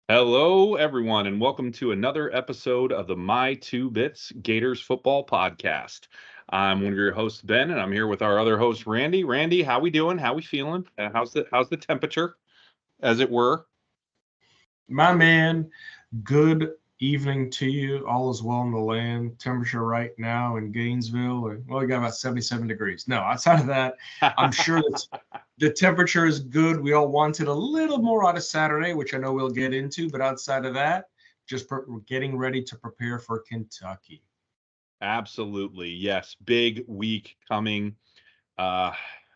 Hello, everyone, and welcome to another episode of the My Two Bits Gators Football Podcast. I'm one of your hosts, Ben, and I'm here with our other host, Randy. Randy, how we doing? How we feeling? How's the temperature, as it were? My man, good evening to you. All is well in the land. Temperature right now in Gainesville, we got about 77 degrees. No, outside of that, I'm sure that the temperature is good. We all wanted a little more out of Saturday, which I know we'll get into, but outside of that, we're getting ready to prepare for Kentucky. Absolutely, yes. Big week coming. Uh,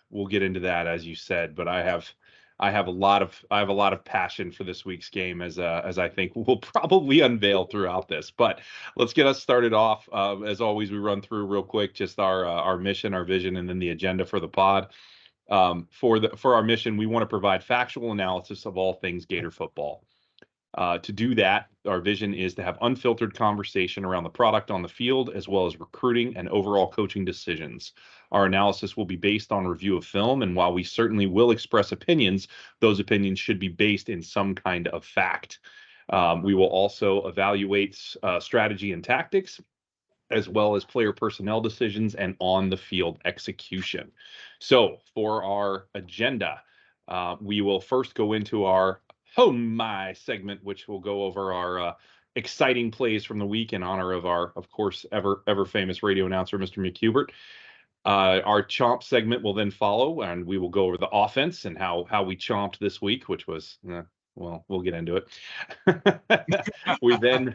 we'll get into that as you said, but I have a lot of passion for this week's game as I think we'll probably unveil throughout this. But let's get us started off. As always, we run through real quick just our mission, our vision, and then the agenda for the pod. For our mission, we want to provide factual analysis of all things Gator football. To do that, our vision is to have unfiltered conversation around the product on the field, as well as recruiting and overall coaching decisions. Our analysis will be based on review of film, and while we certainly will express opinions, those opinions should be based in some kind of fact. We will also evaluate strategy and tactics, as well as player personnel decisions and on the field execution. So, for our agenda, we will first go into our Oh My segment, which will go over our exciting plays from the week in honor of our, of course, ever famous radio announcer, Mr. McHubert. Our chomp segment will then follow, and we will go over the offense and how we chomped this week, which was well, we'll get into it. we then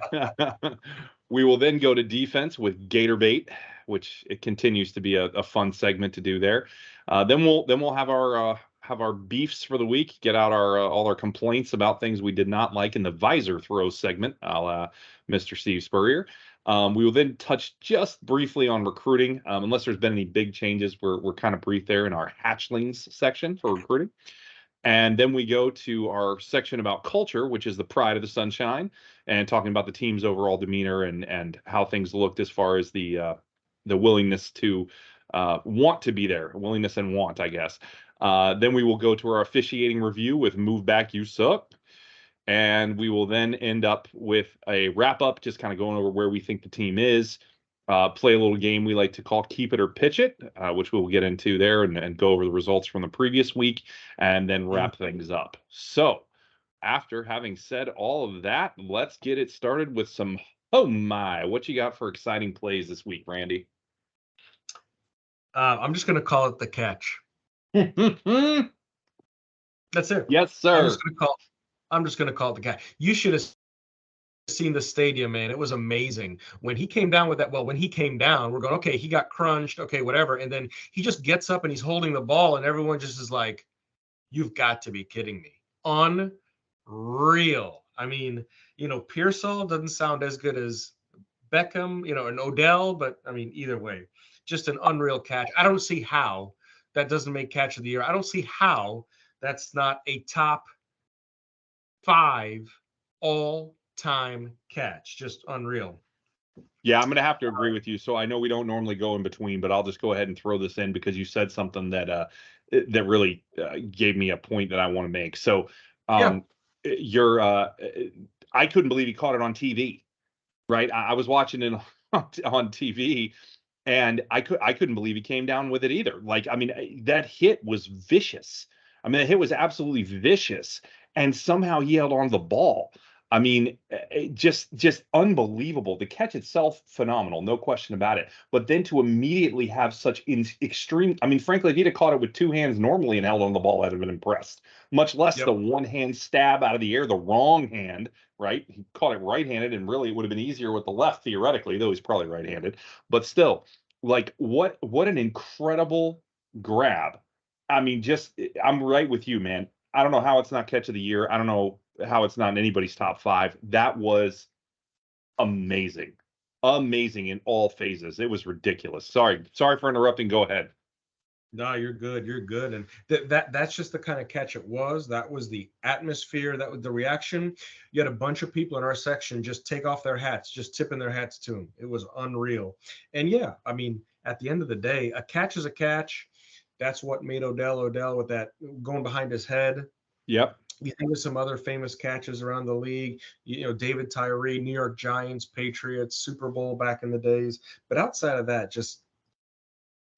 we will then go to defense with Gator Bait, which it continues to be a fun segment to do there. Then we'll have our beefs for the week. Get out our all our complaints about things we did not like in the visor throw segment, a la Mr. Steve Spurrier. We will then touch just briefly on recruiting, unless there's been any big changes. We're kind of brief there in our hatchlings section for recruiting. And then we go to our section about culture, which is the pride of the Sunshine, and talking about the team's overall demeanor and how things looked as far as the willingness to want to be there, willingness and want, I guess. Then we will go to our officiating review with Move Back, You Suck. And we will then end up with a wrap up, just kind of going over where we think the team is. Play a little game we like to call Keep It or Pitch It, which we'll get into there and go over the results from the previous week and then wrap things up. So, after having said all of that, let's get it started with some Oh My. What you got for exciting plays this week, Randy? I'm just going to call it the catch. That's it. Yes, I'm sir. just going to call. I'm just going to call it the catch. You should have seen the stadium, man. It was amazing when he came down with that. Well, when he came down, we're going, okay, he got crunched, okay, whatever, and then he just gets up and he's holding the ball, and everyone just is like, "You've got to be kidding me!" Unreal. I mean, Pearsall doesn't sound as good as Beckham, and Odell, but I mean, either way, just an unreal catch. I don't see how that doesn't make catch of the year. I don't see how that's not a top 5 all-time catch. Just unreal. Yeah, I'm going to have to agree with you. So I know we don't normally go in between, but I'll just go ahead and throw this in because you said something that really gave me a point that I want to make. So Yeah. you're I couldn't believe he caught it on TV, right? I was watching it on TV, and I couldn't believe he came down with it either. Like, I mean, that hit was vicious. I mean, the hit was absolutely vicious, and somehow he held on to the ball. I mean, just unbelievable. The catch itself, phenomenal, no question about it. But then to immediately have such extreme, I mean, frankly, if he'd have caught it with two hands normally and held on the ball, I'd have been impressed. Much less the Yep. one hand stab out of the air, the wrong hand, right? He caught it right-handed, and really it would have been easier with the left theoretically, though he's probably right-handed. But still, like what an incredible grab. I mean, just I'm right with you, man. I don't know how it's not catch of the year. I don't know how it's not in anybody's top 5. That was amazing. Amazing in all phases. It was ridiculous. Sorry for interrupting. Go ahead. No, you're good. You're good. And that's just the kind of catch it was. That was the atmosphere. That was the reaction. You had a bunch of people in our section just take off their hats, just tipping their hats to him. It was unreal. And yeah, I mean, at the end of the day, a catch is a catch. That's what made Odell with that going behind his head. Yep. You think of some other famous catches around the league, David Tyree, New York Giants, Patriots, Super Bowl back in the days. But outside of that, just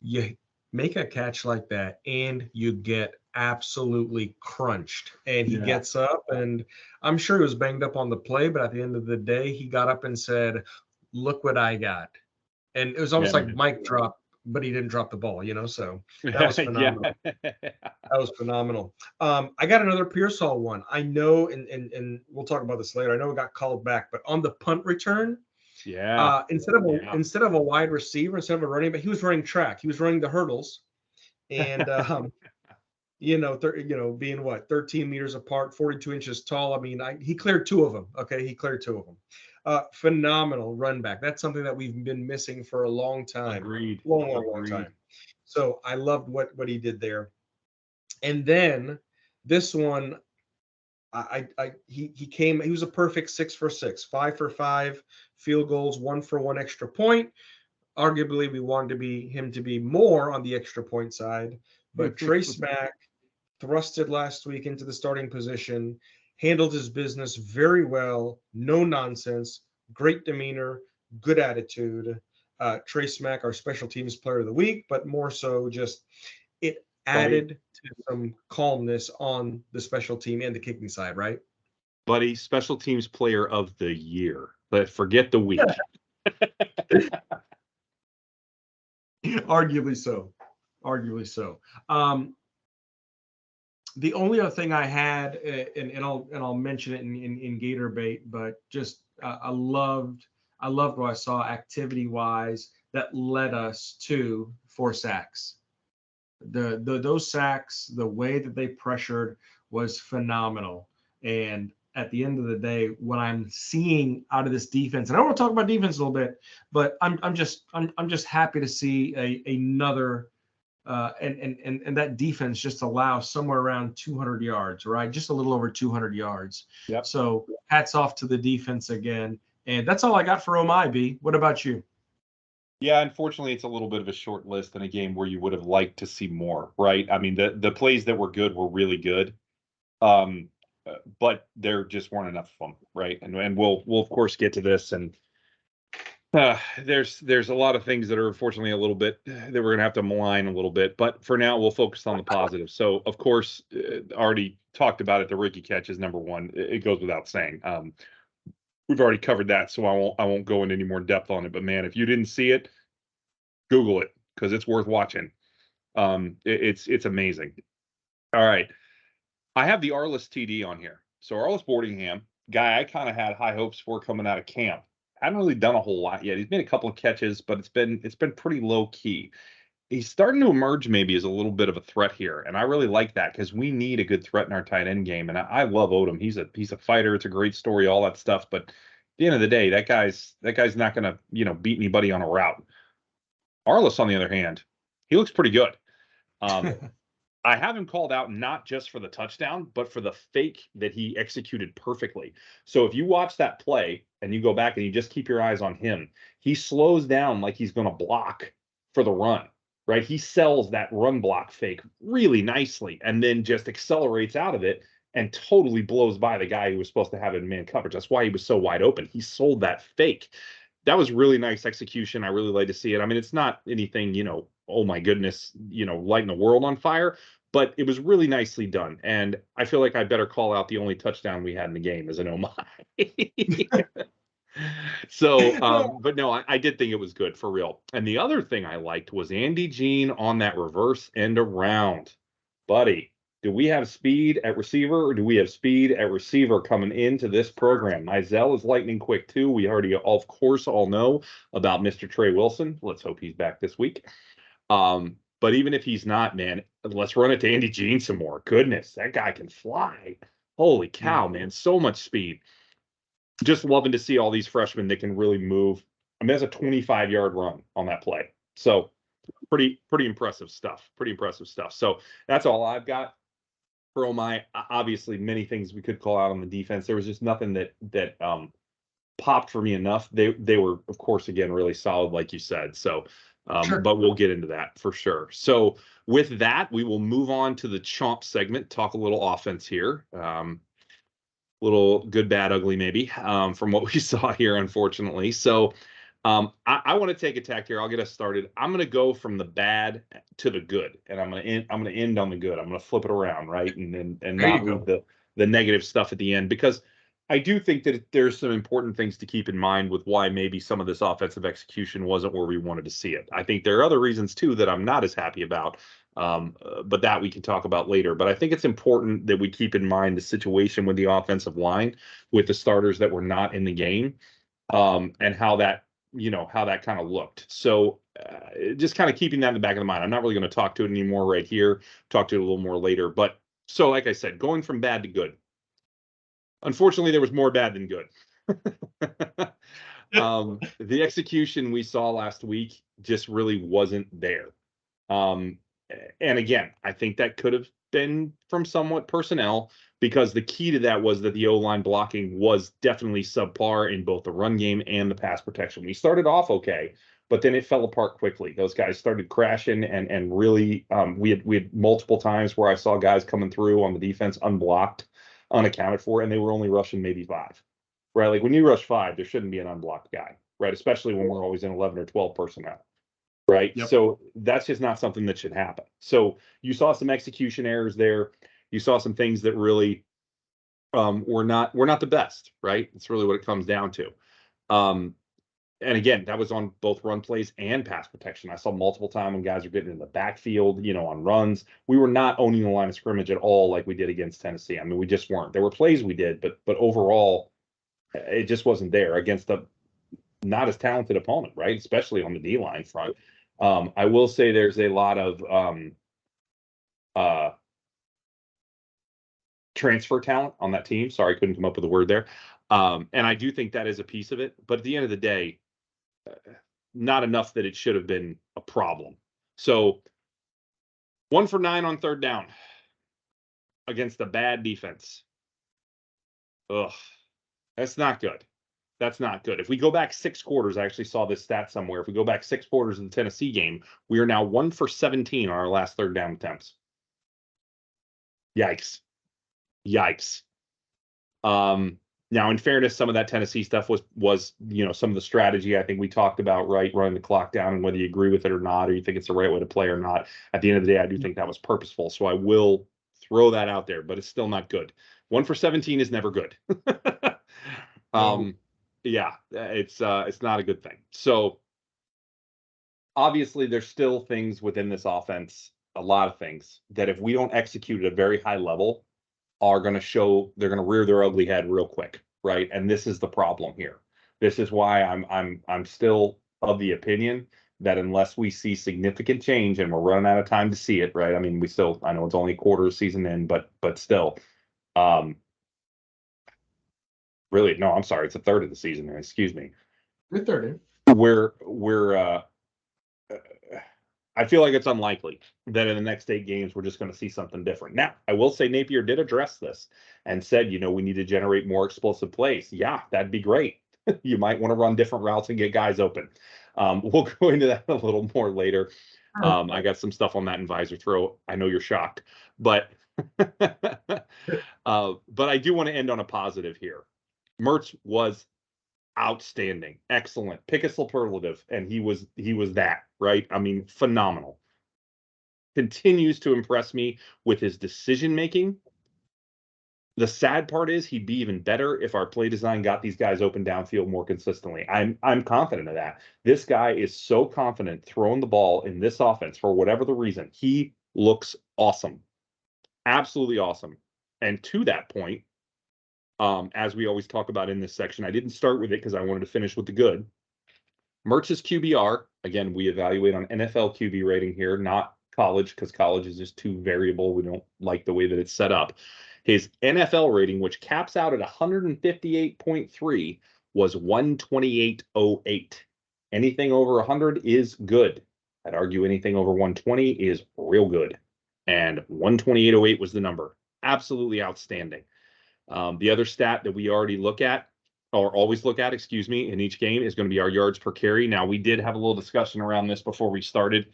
you make a catch like that and you get absolutely crunched. And he Yeah. gets up, and I'm sure he was banged up on the play, but at the end of the day, he got up and said, "Look what I got." And it was Yeah, almost like man. Mike drop, but he didn't drop the ball, so that was Yeah. phenomenal. That was phenomenal. I got another Pearsall one. I know, and we'll talk about this later. I know it got called back, but on the punt return, Yeah. Yeah. instead of a wide receiver, instead of a running back, he was running track. He was running the hurdles, and being what 13 meters apart, 42 inches tall. I mean, he cleared two of them. Okay, he cleared two of them. Phenomenal run back. That's something that we've been missing for a long time, Agreed. long Agreed. time. So I loved what he did there. And then this one, he came. He was a perfect 6 for 6, 5 for 5 field goals, 1 for 1 extra point. Arguably, we wanted him to be more on the extra point side, but Trey Smack thrusted last week into the starting position, handled his business very well, no nonsense, great demeanor, good attitude. Trey Smack, our special teams player of the week, but more so just it Buddy, added to some calmness on the special team and the kicking side, right? buddy, special teams player of the year. But forget the week. Arguably so. Arguably so. The only other thing I had, and I'll mention it in Gator Bait, but just I loved what I saw activity wise that led us to 4 sacks. Those sacks, the way that they pressured was phenomenal. And at the end of the day, what I'm seeing out of this defense, and I want to talk about defense a little bit, but I'm just happy to see another and that defense just allows somewhere around 200 yards, right? Just a little over 200 yards. Yep. So hats off to the defense again. And that's all I got for OMI, B. What about you? Yeah, unfortunately, it's a little bit of a short list in a game where you would have liked to see more, right? I mean, the plays that were good were really good, um, but there just weren't enough of them, right? And we'll of course get to this, and there's a lot of things that are unfortunately a little bit that we're gonna have to malign a little bit, but for now we'll focus on the positive. So of course, already talked about it. The Ricky catch is number one. It goes without saying. We've already covered that, so I won't go into any more depth on it. But man, if you didn't see it, Google it because it's worth watching. It's amazing. All right, I have the Arliss TD on here. So Arliss Boardingham, guy I kind of had high hopes for coming out of camp. Hadn't really done a whole lot yet. He's made a couple of catches, but it's been pretty low key. He's starting to emerge maybe as a little bit of a threat here, and I really like that because we need a good threat in our tight end game. And I love Odom. He's a fighter. It's a great story, all that stuff. But at the end of the day, that guy's not going to beat anybody on a route. Arliss, on the other hand, he looks pretty good. I have him called out not just for the touchdown, but for the fake that he executed perfectly. So if you watch that play and you go back and you just keep your eyes on him, he slows down like he's going to block for the run, right? He sells that run block fake really nicely and then just accelerates out of it and totally blows by the guy who was supposed to have it in man coverage. That's why he was so wide open. He sold that fake. That was really nice execution. I really like to see it. I mean, it's not anything, oh my goodness, lighting the world on fire, but it was really nicely done. And I feel like I better call out the only touchdown we had in the game as an oh my. So, but no, I did think it was good for real. And the other thing I liked was Andy Jean on that reverse end around. Buddy, do we have speed at receiver or do we have speed at receiver coming into this program? Mizell is lightning quick too. We already, of course, all know about Mr. Trey Wilson. Let's hope he's back this week. But even if he's not, man, let's run it to Andy Jean some more. Goodness, that guy can fly. Holy cow, man. So much speed. Just loving to see all these freshmen that can really move. I mean, that's a 25-yard run on that play. So pretty impressive stuff. Pretty impressive stuff. So that's all I've got for OMI. Obviously, many things we could call out on the defense. There was just nothing that popped for me enough. They were, of course, again, really solid, like you said. So, Sure. but we'll get into that for sure. So with that, we will move on to the chomp segment, talk a little offense here. Little good, bad, ugly, maybe, from what we saw here, unfortunately. So I want to take a tack here. I'll get us started. I'm going to go from the bad to the good, and I'm going to end on the good. I'm going to flip it around, right, and There not you leave go. the negative stuff at the end, because I do think that there's some important things to keep in mind with why maybe some of this offensive execution wasn't where we wanted to see it. I think there are other reasons too that I'm not as happy about, but that we can talk about later. But I think it's important that we keep in mind the situation with the offensive line, with the starters that were not in the game, and how that kind of looked. So just kind of keeping that in the back of the mind. I'm not really going to talk to it anymore right here. Talk to it a little more later. But so, like I said, going from bad to good. Unfortunately, there was more bad than good. The execution we saw last week just really wasn't there. Um, and again, I think that could have been from somewhat personnel, because the key to that was that the O-line blocking was definitely subpar in both the run game and the pass protection. We started off okay, but then it fell apart quickly. Those guys started crashing, and really, we had multiple times where I saw guys coming through on the defense unblocked, unaccounted for, and they were only rushing maybe 5. Right? Like when you rush 5, there shouldn't be an unblocked guy, right? Especially when we're always in 11 or 12 personnel. Right. Yep. So that's just not something that should happen. So you saw some execution errors there. You saw some things that really were not the best, right? It's really what it comes down to. And again, that was on both run plays and pass protection. I saw multiple times when guys are getting in the backfield, on runs. We were not owning the line of scrimmage at all like we did against Tennessee. I mean, we just weren't. There were plays we did, but overall, it just wasn't there against a not as talented opponent, right? Especially on the D line front. I will say there's a lot of transfer talent on that team. Sorry, I couldn't come up with a word there. And I do think that is a piece of it. But at the end of the day, not enough that it should have been a problem. So 1 for 9 on third down against a bad defense. Ugh, that's not good. That's not good. If we go back 6 quarters, I actually saw this stat somewhere. If we go back 6 quarters of the Tennessee game, we are now 1 for 17 on our last third down attempts. Yikes. Yikes. Now, in fairness, some of that Tennessee stuff was some of the strategy I think we talked about, right? Running the clock down, and whether you agree with it or not, or you think it's the right way to play or not. At the end of the day, I do think that was purposeful. So I will throw that out there, but it's still not good. 1 for 17 is never good. Yeah, it's not a good thing. So obviously there's still things within this offense, a lot of things that if we don't execute at a very high level are going to show, they're going to rear their ugly head real quick, right? And this is the problem here. This is why I'm still of the opinion that unless we see significant change, and we're running out of time to see it, right? I mean, I know it's only a quarter of season in, but still, really, no, I'm sorry, it's a third of the season. Excuse me. We're 30. We're I feel like it's unlikely that in the next 8 games we're just going to see something different. Now, I will say Napier did address this and said, we need to generate more explosive plays. Yeah, that'd be great. You might want to run different routes and get guys open. We'll go into that a little more later. I got some stuff on that in visor throw. I know you're shocked, but but I do want to end on a positive here. Mertz was outstanding, excellent. Pick a superlative, and he was that, right? I mean, phenomenal. Continues to impress me with his decision making. The sad part is he'd be even better if our play design got these guys open downfield more consistently. I'm confident of that. This guy is so confident throwing the ball in this offense for whatever the reason. He looks awesome. Absolutely awesome. And to that point, as we always talk about in this section, I didn't start with it because I wanted to finish with the good. Mertz's QBR, again, we evaluate on NFL QB rating here, not college, because college is just too variable. We don't like the way that it's set up. His NFL rating, which caps out at 158.3, was 128.08. Anything over 100 is good. I'd argue anything over 120 is real good. And 128.08 was the number. Absolutely outstanding. The other stat that we already look at or always look at, excuse me, in each game is going to be our yards per carry. Now, we did have a little discussion around this before we started.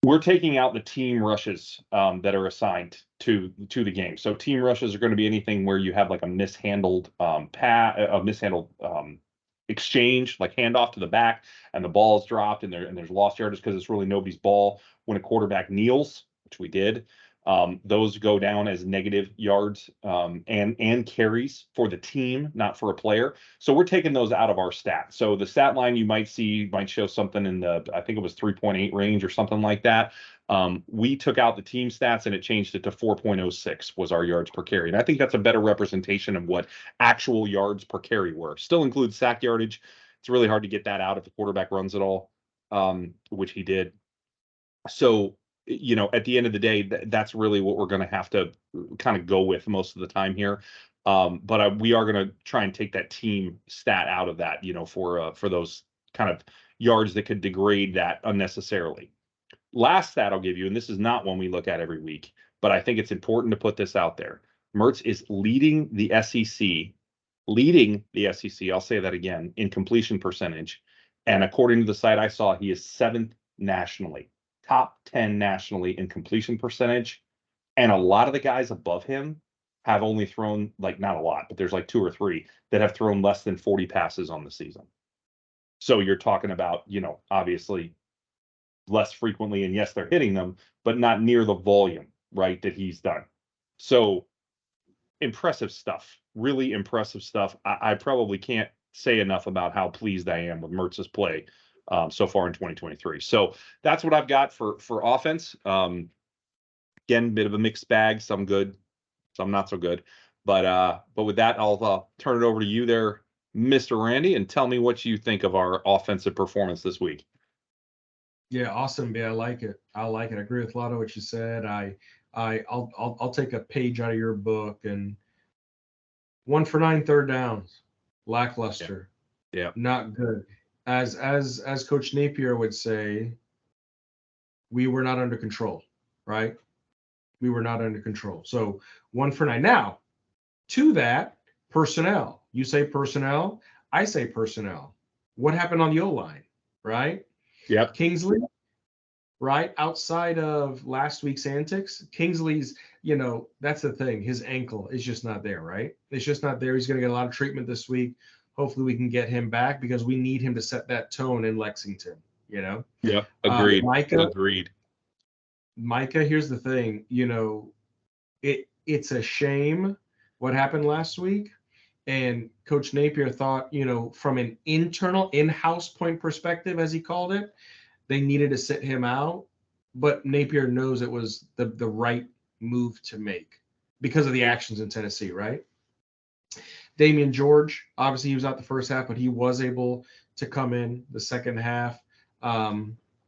We're taking out the team rushes that are assigned to the game. So team rushes are going to be anything where you have like a mishandled exchange, like handoff to the back, and the ball is dropped, and there's lost yardage because it's really nobody's ball. When a quarterback kneels, which we did, those go down as negative yards and carries for the team, not for a player. So we're taking those out of our stat. So the stat line you might see might show something in the, I think it was 3.8 range or something like that. We took out the team stats and it changed it to 4.06 was our yards per carry. And I think that's a better representation of what actual yards per carry were. Still includes sack yardage. It's really hard to get that out if the quarterback runs it all, which he did. So, at the end of the day, that's really what we're going to have to kind of go with most of the time here. But we are going to try and take that team stat out of that, for those kind of yards that could degrade that unnecessarily. Last stat I'll give you, and this is not one we look at every week, but I think it's important to put this out there. Mertz is leading the SEC. I'll say that again, in completion percentage. And according to the site I saw, he is 7th nationally. Top 10 nationally in completion percentage. And a lot of the guys above him have only thrown, like, not a lot, but there's like 2 or 3 that have thrown less than 40 passes on the season. So you're talking about, obviously less frequently, and yes, they're hitting them, but not near the volume, right, that he's done. So impressive stuff, really impressive stuff. I probably can't say enough about how pleased I am with Mertz's play so far in 2023. So that's what I've got for offense. Again, bit of a mixed bag, some good, some not so good. But with that, I'll turn it over to you there, Mr. Randy, and tell me what you think of our offensive performance this week. Yeah, awesome. Yeah, I like it. I agree with a lot of what you said. I'll take a page out of your book. And 1 for 9 third downs, lackluster. Yeah. Not good. As Coach Napier would say, we were not under control, right? We were not under control. So 1 for 9. Now, to that, personnel. You say personnel, I say personnel. What happened on the O-line, right? Yep. Kingsley, right? Outside of last week's antics, Kingsley's, that's the thing. His ankle is just not there, right? It's just not there. He's going to get a lot of treatment this week. Hopefully we can get him back because we need him to set that tone in Lexington, Yeah, agreed. Agreed. Micah, here's the thing, it's a shame what happened last week. And Coach Napier thought, from an internal in-house point perspective, as he called it, they needed to sit him out. But Napier knows it was the right move to make because of the actions in Tennessee, right? Damian George, obviously he was out the first half, but he was able to come in the second half.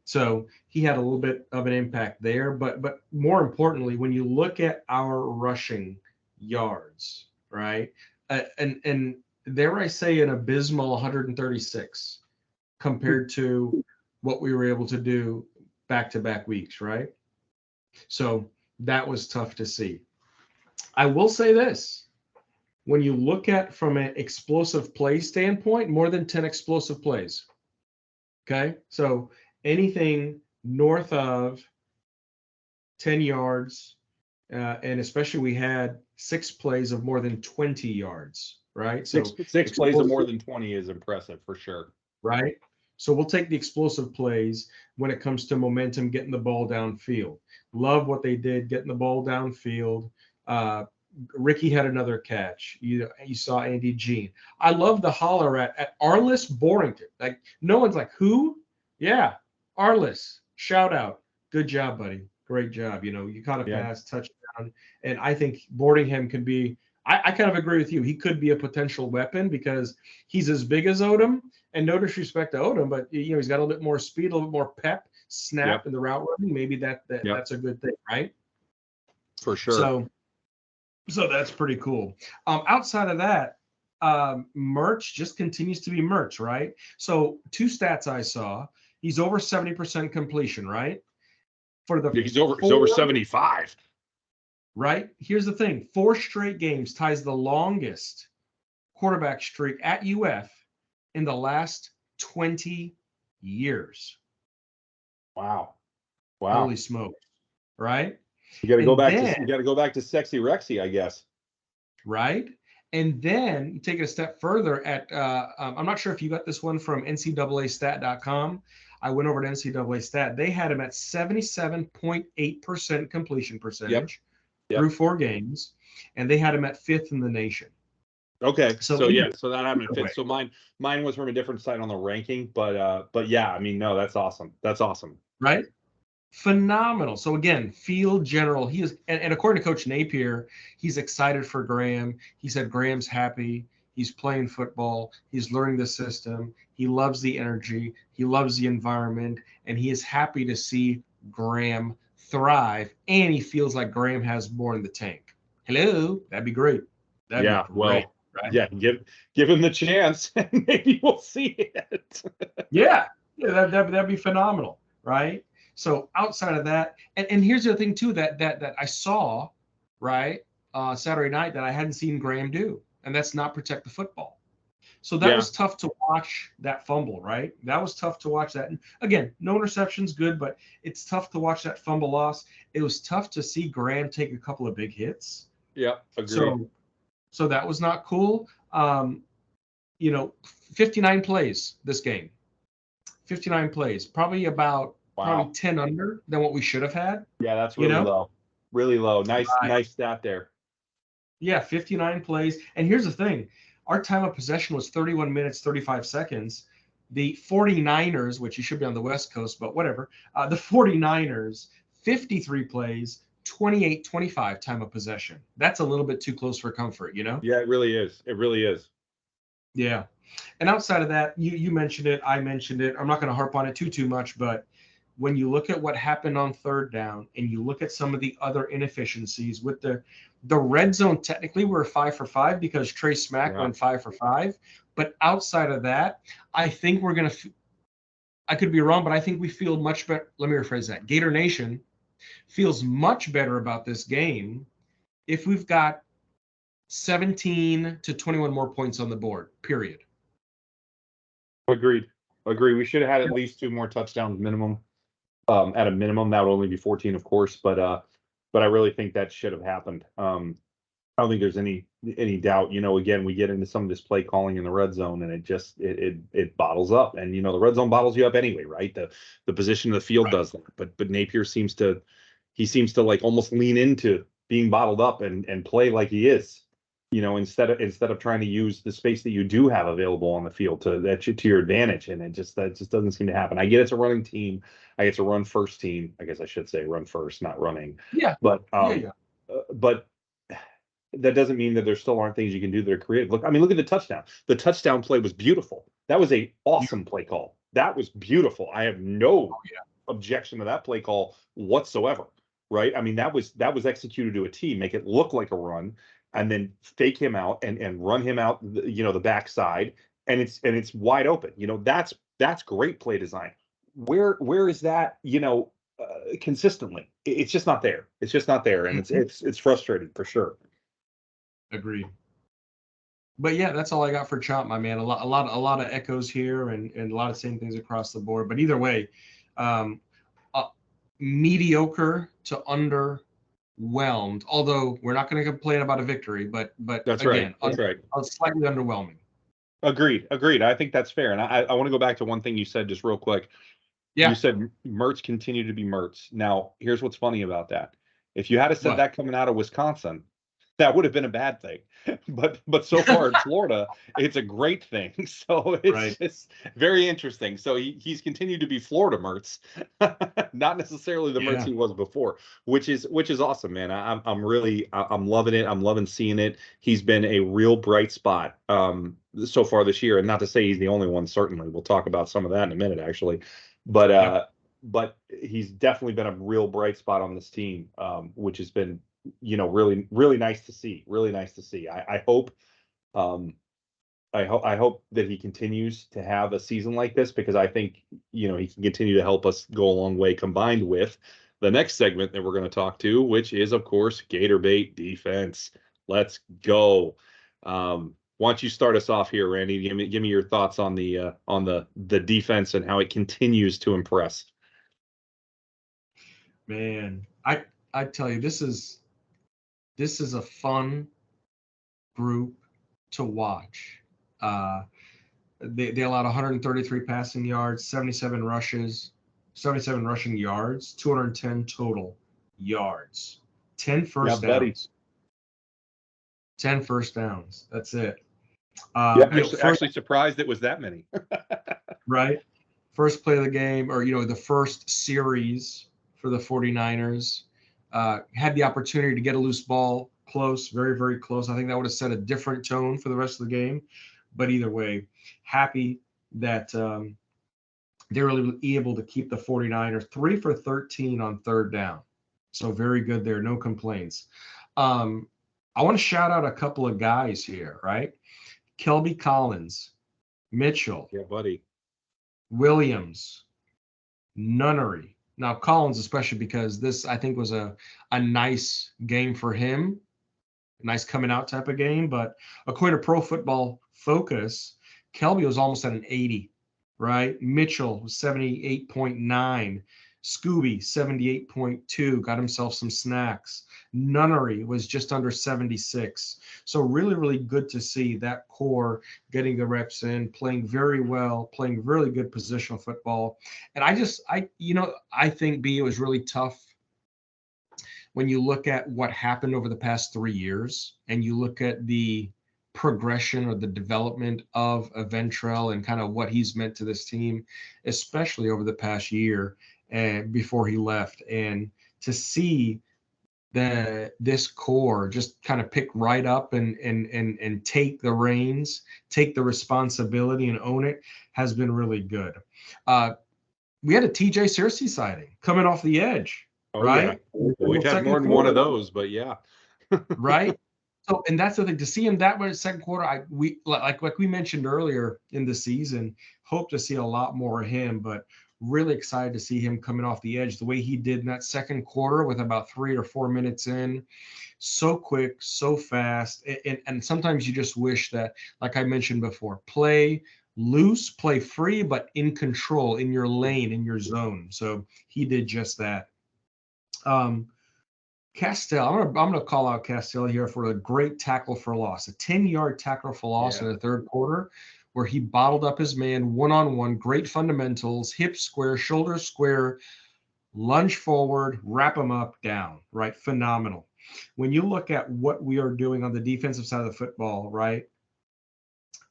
So he had a little bit of an impact there. But more importantly, when you look at our rushing yards, right? And dare I say an abysmal 136 compared to what we were able to do back-to-back weeks, right? So that was tough to see. I will say this. When you look at from an explosive play standpoint, more than 10 explosive plays. Okay? So anything north of 10 yards, and especially we had 6 plays of more than 20 yards, right? So six plays of more than 20 is impressive for sure. Right? So we'll take the explosive plays when it comes to momentum, getting the ball downfield. Love what they did, getting the ball downfield. Ricky had another catch. You saw Andy Jean. I love the holler at Arliss Borrington. Like, no one's like, who? Yeah, Arliss. Shout out. Good job, buddy. Great job. You caught a pass, touchdown. And I think Boardingham can be – I kind of agree with you. He could be a potential weapon because he's as big as Odom. And no disrespect to Odom, but, he's got a little bit more speed, a little bit more pep, snap in the route running. Maybe that's a good thing, right? For sure. So that's pretty cool. Outside of that, Mertz just continues to be Mertz, right? So 2 stats I saw. He's over 70% completion, right? He's over 75. Right? Here's the thing. 4 straight games ties the longest quarterback streak at UF in the last 20 years. Wow. Wow. Holy smokes. Right? You got to And go back to Sexy Rexy, I guess. Right? And then you take it a step further at, I'm not sure if you got this one from NCAAstat.com. I went over to NCAA Stat. They had him at 77.8% completion percentage through 4 games, and they had him at 5th in the nation. Okay. So that happened at 5th. Way. So mine was from a different side on the ranking, but yeah, I mean, no, that's awesome. That's awesome. Right? Phenomenal. So again, field general. He is, and according to Coach Napier, he's excited for Graham. He said Graham's happy. He's playing football. He's learning the system. He loves the energy. He loves the environment, and he is happy to see Graham thrive. And he feels like Graham has more in the tank. Hello, that'd be great. That'd be great, well, right? Yeah, give him the chance, and maybe we'll see it. yeah, that'd be phenomenal, right? So outside of that, and here's the other thing too that I saw, right, Saturday night that I hadn't seen Graham do, and that's not protect the football. So that was tough to watch, that fumble, right? That was tough to watch that. And again, no interceptions, good, but it's tough to watch that fumble loss. It was tough to see Graham take a couple of big hits. Yeah, agreed. So that was not cool. 59 plays this game. 59 plays, probably about probably 10 under than what we should have had. Yeah, that's really low. Really low. Nice stat there. Yeah, 59 plays. And here's the thing. Our time of possession was 31 minutes, 35 seconds. The 49ers, which you should be on the West Coast, but whatever, the 49ers, 53 plays, 28-25 time of possession. That's a little bit too close for comfort, Yeah, it really is. It really is. Yeah. And outside of that, you mentioned it. I mentioned it. I'm not going to harp on it too much, but when you look at what happened on 3rd down and you look at some of the other inefficiencies with the red zone, technically we're 5 for 5 because Trey Smack went 5 for 5. But outside of that, I think we're going to, I could be wrong, but I think we feel much better. Let me rephrase that. Gator Nation feels much better about this game if we've got 17 to 21 more points on the board, period. Agreed. We should have had at least 2 more touchdowns minimum. At a minimum, that would only be 14, of course, but I really think that should have happened. I don't think there's any doubt. Again, we get into some of this play calling in the red zone, and it bottles up. And the red zone bottles you up anyway, right? The position of the field does that. But Napier seems to like almost lean into being bottled up and play like he is. Instead of trying to use the space that you do have available on the field to your advantage, and that just doesn't seem to happen. I get it's a running team. I get it's a run first team. I guess I should say run first, not running. Yeah. But but that doesn't mean that there still aren't things you can do that are creative. Look at the touchdown. The touchdown play was beautiful. That was a awesome play call. That was beautiful. I have no objection to that play call whatsoever. Right? I mean, that was executed to a T. Make it look like a run, and then fake him out and run him out, the backside, and it's wide open. That's great play design. Where is that? Consistently, it's just not there. It's just not there, and it's frustrating for sure. Agreed. But yeah, that's all I got for Chomp, my man. A lot of echoes here, and a lot of same things across the board. But either way, mediocre to underwhelmed. Although we're not going to complain about a victory, but that's again, right. That's right. Slightly underwhelming. Agreed. I think that's fair. And I want to go back to one thing you said just real quick. Yeah. You said Mertz continued to be Mertz. Now, here's what's funny about that. If you had said that coming out of Wisconsin, that would have been a bad thing. But so far in Florida, it's a great thing. So it's just very interesting. So he's continued to be Florida Mertz, not necessarily the Mertz he was before, which is awesome, man. I'm loving it. I'm loving seeing it. He's been a real bright spot so far this year, and not to say he's the only one. Certainly, we'll talk about some of that in a minute, actually. But he's definitely been a real bright spot on this team, which has been really, really nice to see. Really nice to see. I hope that he continues to have a season like this, because I think he can continue to help us go a long way, combined with the next segment that we're going to talk to, which is, of course, Gator Bait defense. Let's go. Why don't you start us off here, Randy? Give me your thoughts on the defense and how it continues to impress. Man, I tell you, this is a fun group to watch. They allowed 133 passing yards, 77 rushes, 77 rushing yards, 210 total yards, 10 first Yeah, buddy. downs. 10 first downs. That's it. Yeah, actually surprised it was that many. Right. First play of the game, or, the first series for the 49ers. Had the opportunity to get a loose ball close, very, very close. I think that would have set a different tone for the rest of the game. But either way, happy that they're really able to keep the 49ers 3 for 13 on third down. So very good there. No complaints. I want to shout out a couple of guys here, right? Kelby Collins, Mitchell. Yeah, buddy. Williams, Nunnery. Now Collins, especially because this, I think, was a nice game for him, a nice coming out type of game. But according to Pro Football Focus, Kelby was almost at an 80, right? Mitchell was 78.9. Scooby, 78.2, got himself some snacks. Nunnery was just under 76. So really, really good to see that core getting the reps in, playing very well, playing really good positional football. And I think, B, it was really tough when you look at what happened over the past 3 years and you look at the progression or the development of Ventrell and kind of what he's meant to this team, especially over the past year. And before he left, and to see this core just kind of pick right up and take the reins, take the responsibility and own it has been really good. We had a TJ Searcy sighting coming off the edge, right? Yeah. We've had more than one of those, but yeah. Right. So, and that's the thing, to see him that way in the second quarter, we like we mentioned earlier in the season, hope to see a lot more of him, but really excited to see him coming off the edge the way he did in that second quarter with about 3 or 4 minutes in. So quick, so fast. And sometimes you just wish that, like I mentioned before, play loose, play free, but in control, in your lane, in your zone. So he did just that. Castell, I'm gonna call out Castell here for a great tackle for loss, a 10-yard tackle for loss in the third quarter, where he bottled up his man one-on-one, great fundamentals, hip square, shoulder square, lunge forward, wrap him up, down, right? Phenomenal. When you look at what we are doing on the defensive side of the football, right,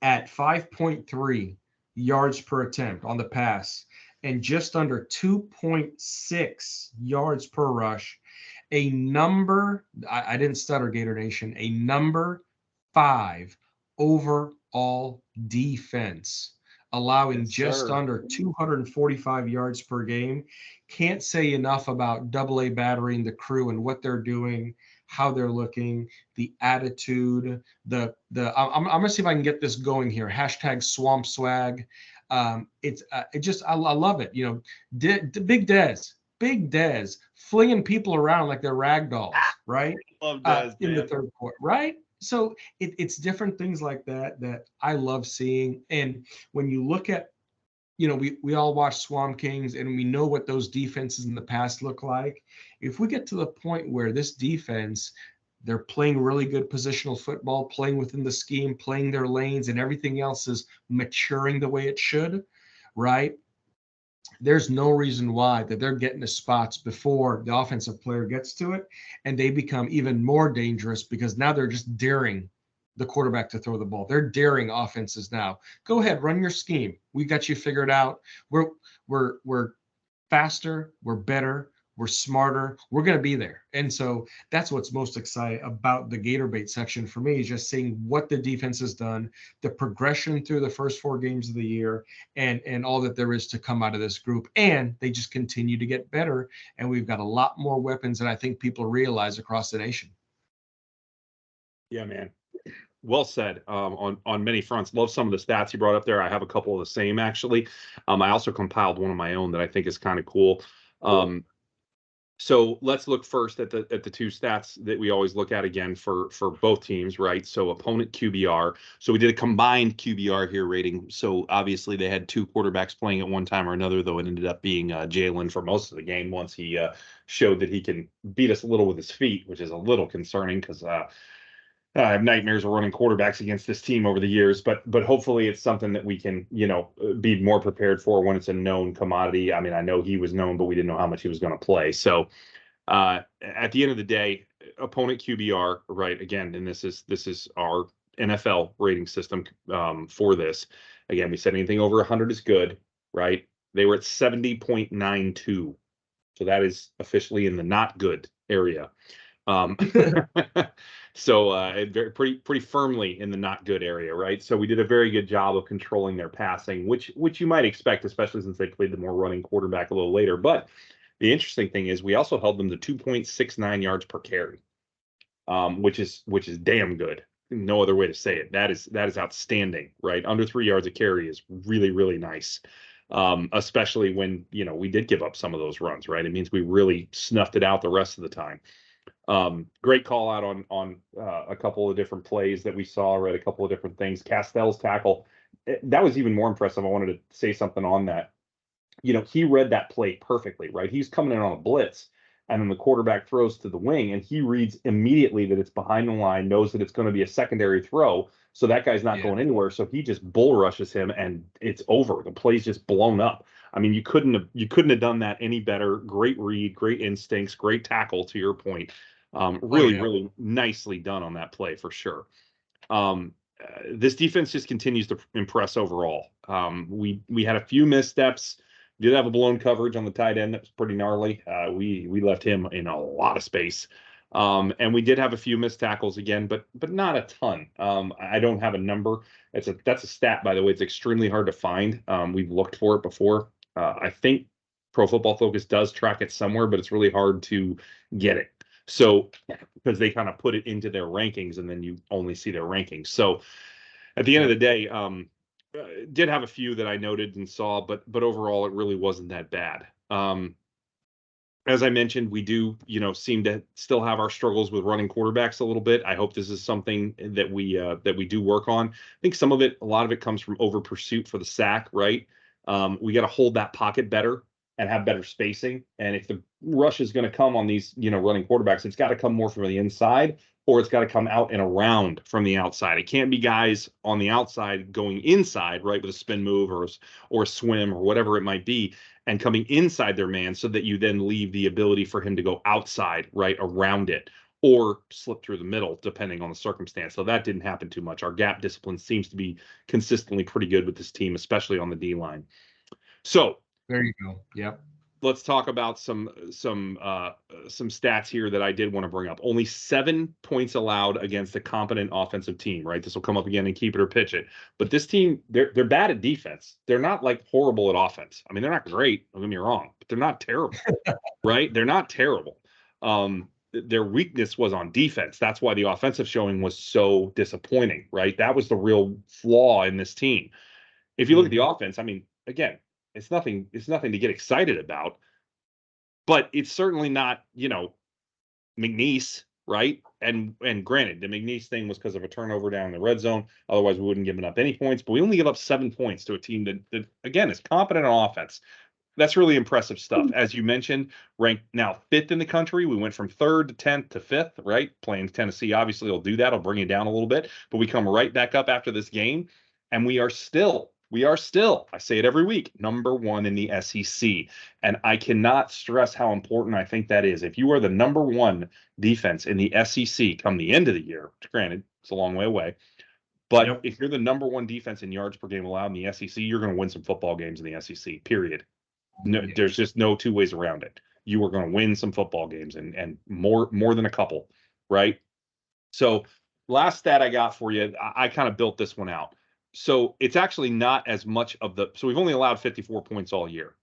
at 5.3 yards per attempt on the pass and just under 2.6 yards per rush, a number, I didn't stutter, Gator Nation, a number 5 overall defense, allowing just under 245 yards per game. Can't say enough about AA Battery and the crew and what they're doing, how they're looking, the attitude, I'm gonna see if I can get this going here. Hashtag Swamp Swag. I love it. Big Dez flinging people around like they're rag dolls, right? Love Dez, in the third quarter, right? So it's different things like that I love seeing. And when you look at, we all watch Swamp Kings and we know what those defenses in the past look like. If we get to the point where this defense, they're playing really good positional football, playing within the scheme, playing their lanes, and everything else is maturing the way it should, right? There's no reason why that they're getting to spots before the offensive player gets to it, and they become even more dangerous because now they're just daring the quarterback to throw the ball. They're daring offenses now. Go ahead, run your scheme. We got you figured out. We're faster. We're better. We're smarter. We're going to be there. And so that's what's most exciting about the Gator Bait section for me, is just seeing what the defense has done, the progression through the first 4 games of the year, and all that there is to come out of this group. And they just continue to get better. And we've got a lot more weapons than I think people realize across the nation. Yeah, man. Well said on many fronts. Love some of the stats you brought up there. I have a couple of the same, actually. I also compiled one of my own that I think is kind of cool. So let's look first at the two stats that we always look at again for both teams, right? So opponent QBR. So we did a combined QBR here rating. So obviously they had two quarterbacks playing at one time or another, though it ended up being Jalen for most of the game once he showed that he can beat us a little with his feet, which is a little concerning because I have nightmares of running quarterbacks against this team over the years, but hopefully it's something that we can, be more prepared for when it's a known commodity. I mean, I know he was known, but we didn't know how much he was going to play. So at the end of the day, opponent QBR, right? Again, and this is our NFL rating system for this. Again, we said anything over 100 is good, right? They were at 70.92, so that is officially in the not good area. Um, so pretty firmly in the not good area, right? So we did a very good job of controlling their passing, which you might expect, especially since they played the more running quarterback a little later. But the interesting thing is we also held them to 2.69 yards per carry, which is damn good. No other way to say it. That is outstanding, right? Under 3 yards a carry is really, really nice. Especially when, we did give up some of those runs, right? It means we really snuffed it out the rest of the time. Great call out on a couple of different plays that we saw, right? A couple of different things. Castell's tackle, that was even more impressive. I wanted to say something on that. He read that play perfectly, right? He's coming in on a blitz, and then the quarterback throws to the wing, and he reads immediately that it's behind the line, knows that it's going to be a secondary throw. So that guy's not going anywhere. So he just bull rushes him, and it's over. The play's just blown up. I mean, you couldn't have done that any better. Great read, great instincts, great tackle. To your point, really nicely done on that play for sure. This defense just continues to impress overall. We had a few missteps. Did have a blown coverage on the tight end that was pretty gnarly. We left him in a lot of space. And we did have a few missed tackles again, but not a ton. I don't have a number. That's a stat, by the way. It's extremely hard to find. We've looked for it before. I think Pro Football Focus does track it somewhere, but it's really hard to get it. So because they kind of put it into their rankings and then you only see their rankings. So at the end of the day, did have a few that I noted and saw, but overall it really wasn't that bad. As I mentioned, we do, seem to still have our struggles with running quarterbacks a little bit. I hope this is something that we do work on. I think a lot of it comes from over pursuit for the sack, right? We got to hold that pocket better and have better spacing. And if the rush is going to come on these, running quarterbacks, it's got to come more from the inside, or it's got to come out and around from the outside. It can't be guys on the outside going inside, right, with a spin move or a swim or whatever it might be, and coming inside their man so that you then leave the ability for him to go outside, right, around it, or slip through the middle, depending on the circumstance. So that didn't happen too much. Our gap discipline seems to be consistently pretty good with this team, especially on the D line. So there you go. Yep. Let's talk about some stats here that I did want to bring up. Only 7 points allowed against a competent offensive team, right? This will come up again in Keep It or Pitch It. But this team, they're bad at defense. They're not like horrible at offense. I mean, they're not great, don't get me wrong, but they're not terrible, right? They're not terrible. Their weakness was on defense. That's why the offensive showing was so disappointing, right? That was the real flaw in this team. If you look at the offense, I mean, again, it's nothing to get excited about, but it's certainly not, McNeese, right? And granted, the McNeese thing was because of a turnover down in the red zone. Otherwise, we wouldn't give up any points, but we only give up 7 points to a team that again is competent on offense. That's really impressive stuff. As you mentioned, ranked now 5th in the country. We went from 3rd to 10th to 5th, right? Playing Tennessee, obviously, will do that. I'll bring you down a little bit, but we come right back up after this game, and we are still, I say it every week, number 1 in the SEC. And I cannot stress how important I think that is. If you are the number 1 defense in the SEC come the end of the year, granted, it's a long way away, but if you're the number 1 defense in yards per game allowed in the SEC, you're going to win some football games in the SEC, period. No, there's just no two ways around it. You are going to win some football games and more than a couple, right? So last stat I got for you, I kind of built this one out. So it's actually not as much of so we've only allowed 54 points all year,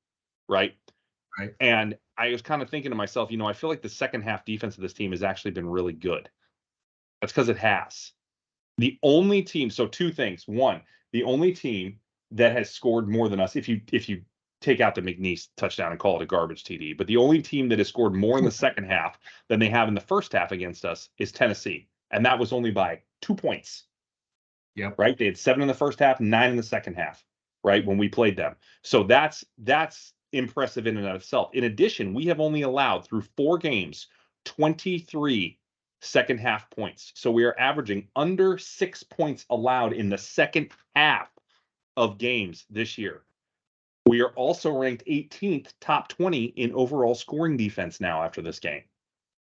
right? Right. And I was kind of thinking to myself, I feel like the second half defense of this team has actually been really good. That's because it has. The only team, so 2 things. One, the only team that has scored more than us, if you take out the McNeese touchdown and call it a garbage TD. But the only team that has scored more in the second half than they have in the first half against us is Tennessee. And that was only by 2 points. Yep. Right. They had 7 in the first half, 9 in the second half, right, when we played them. So that's impressive in and of itself. In addition, we have only allowed through 4 games 23 second half points. So we are averaging under 6 points allowed in the second half of games this year. We are also ranked 18th, top 20 in overall scoring defense now after this game.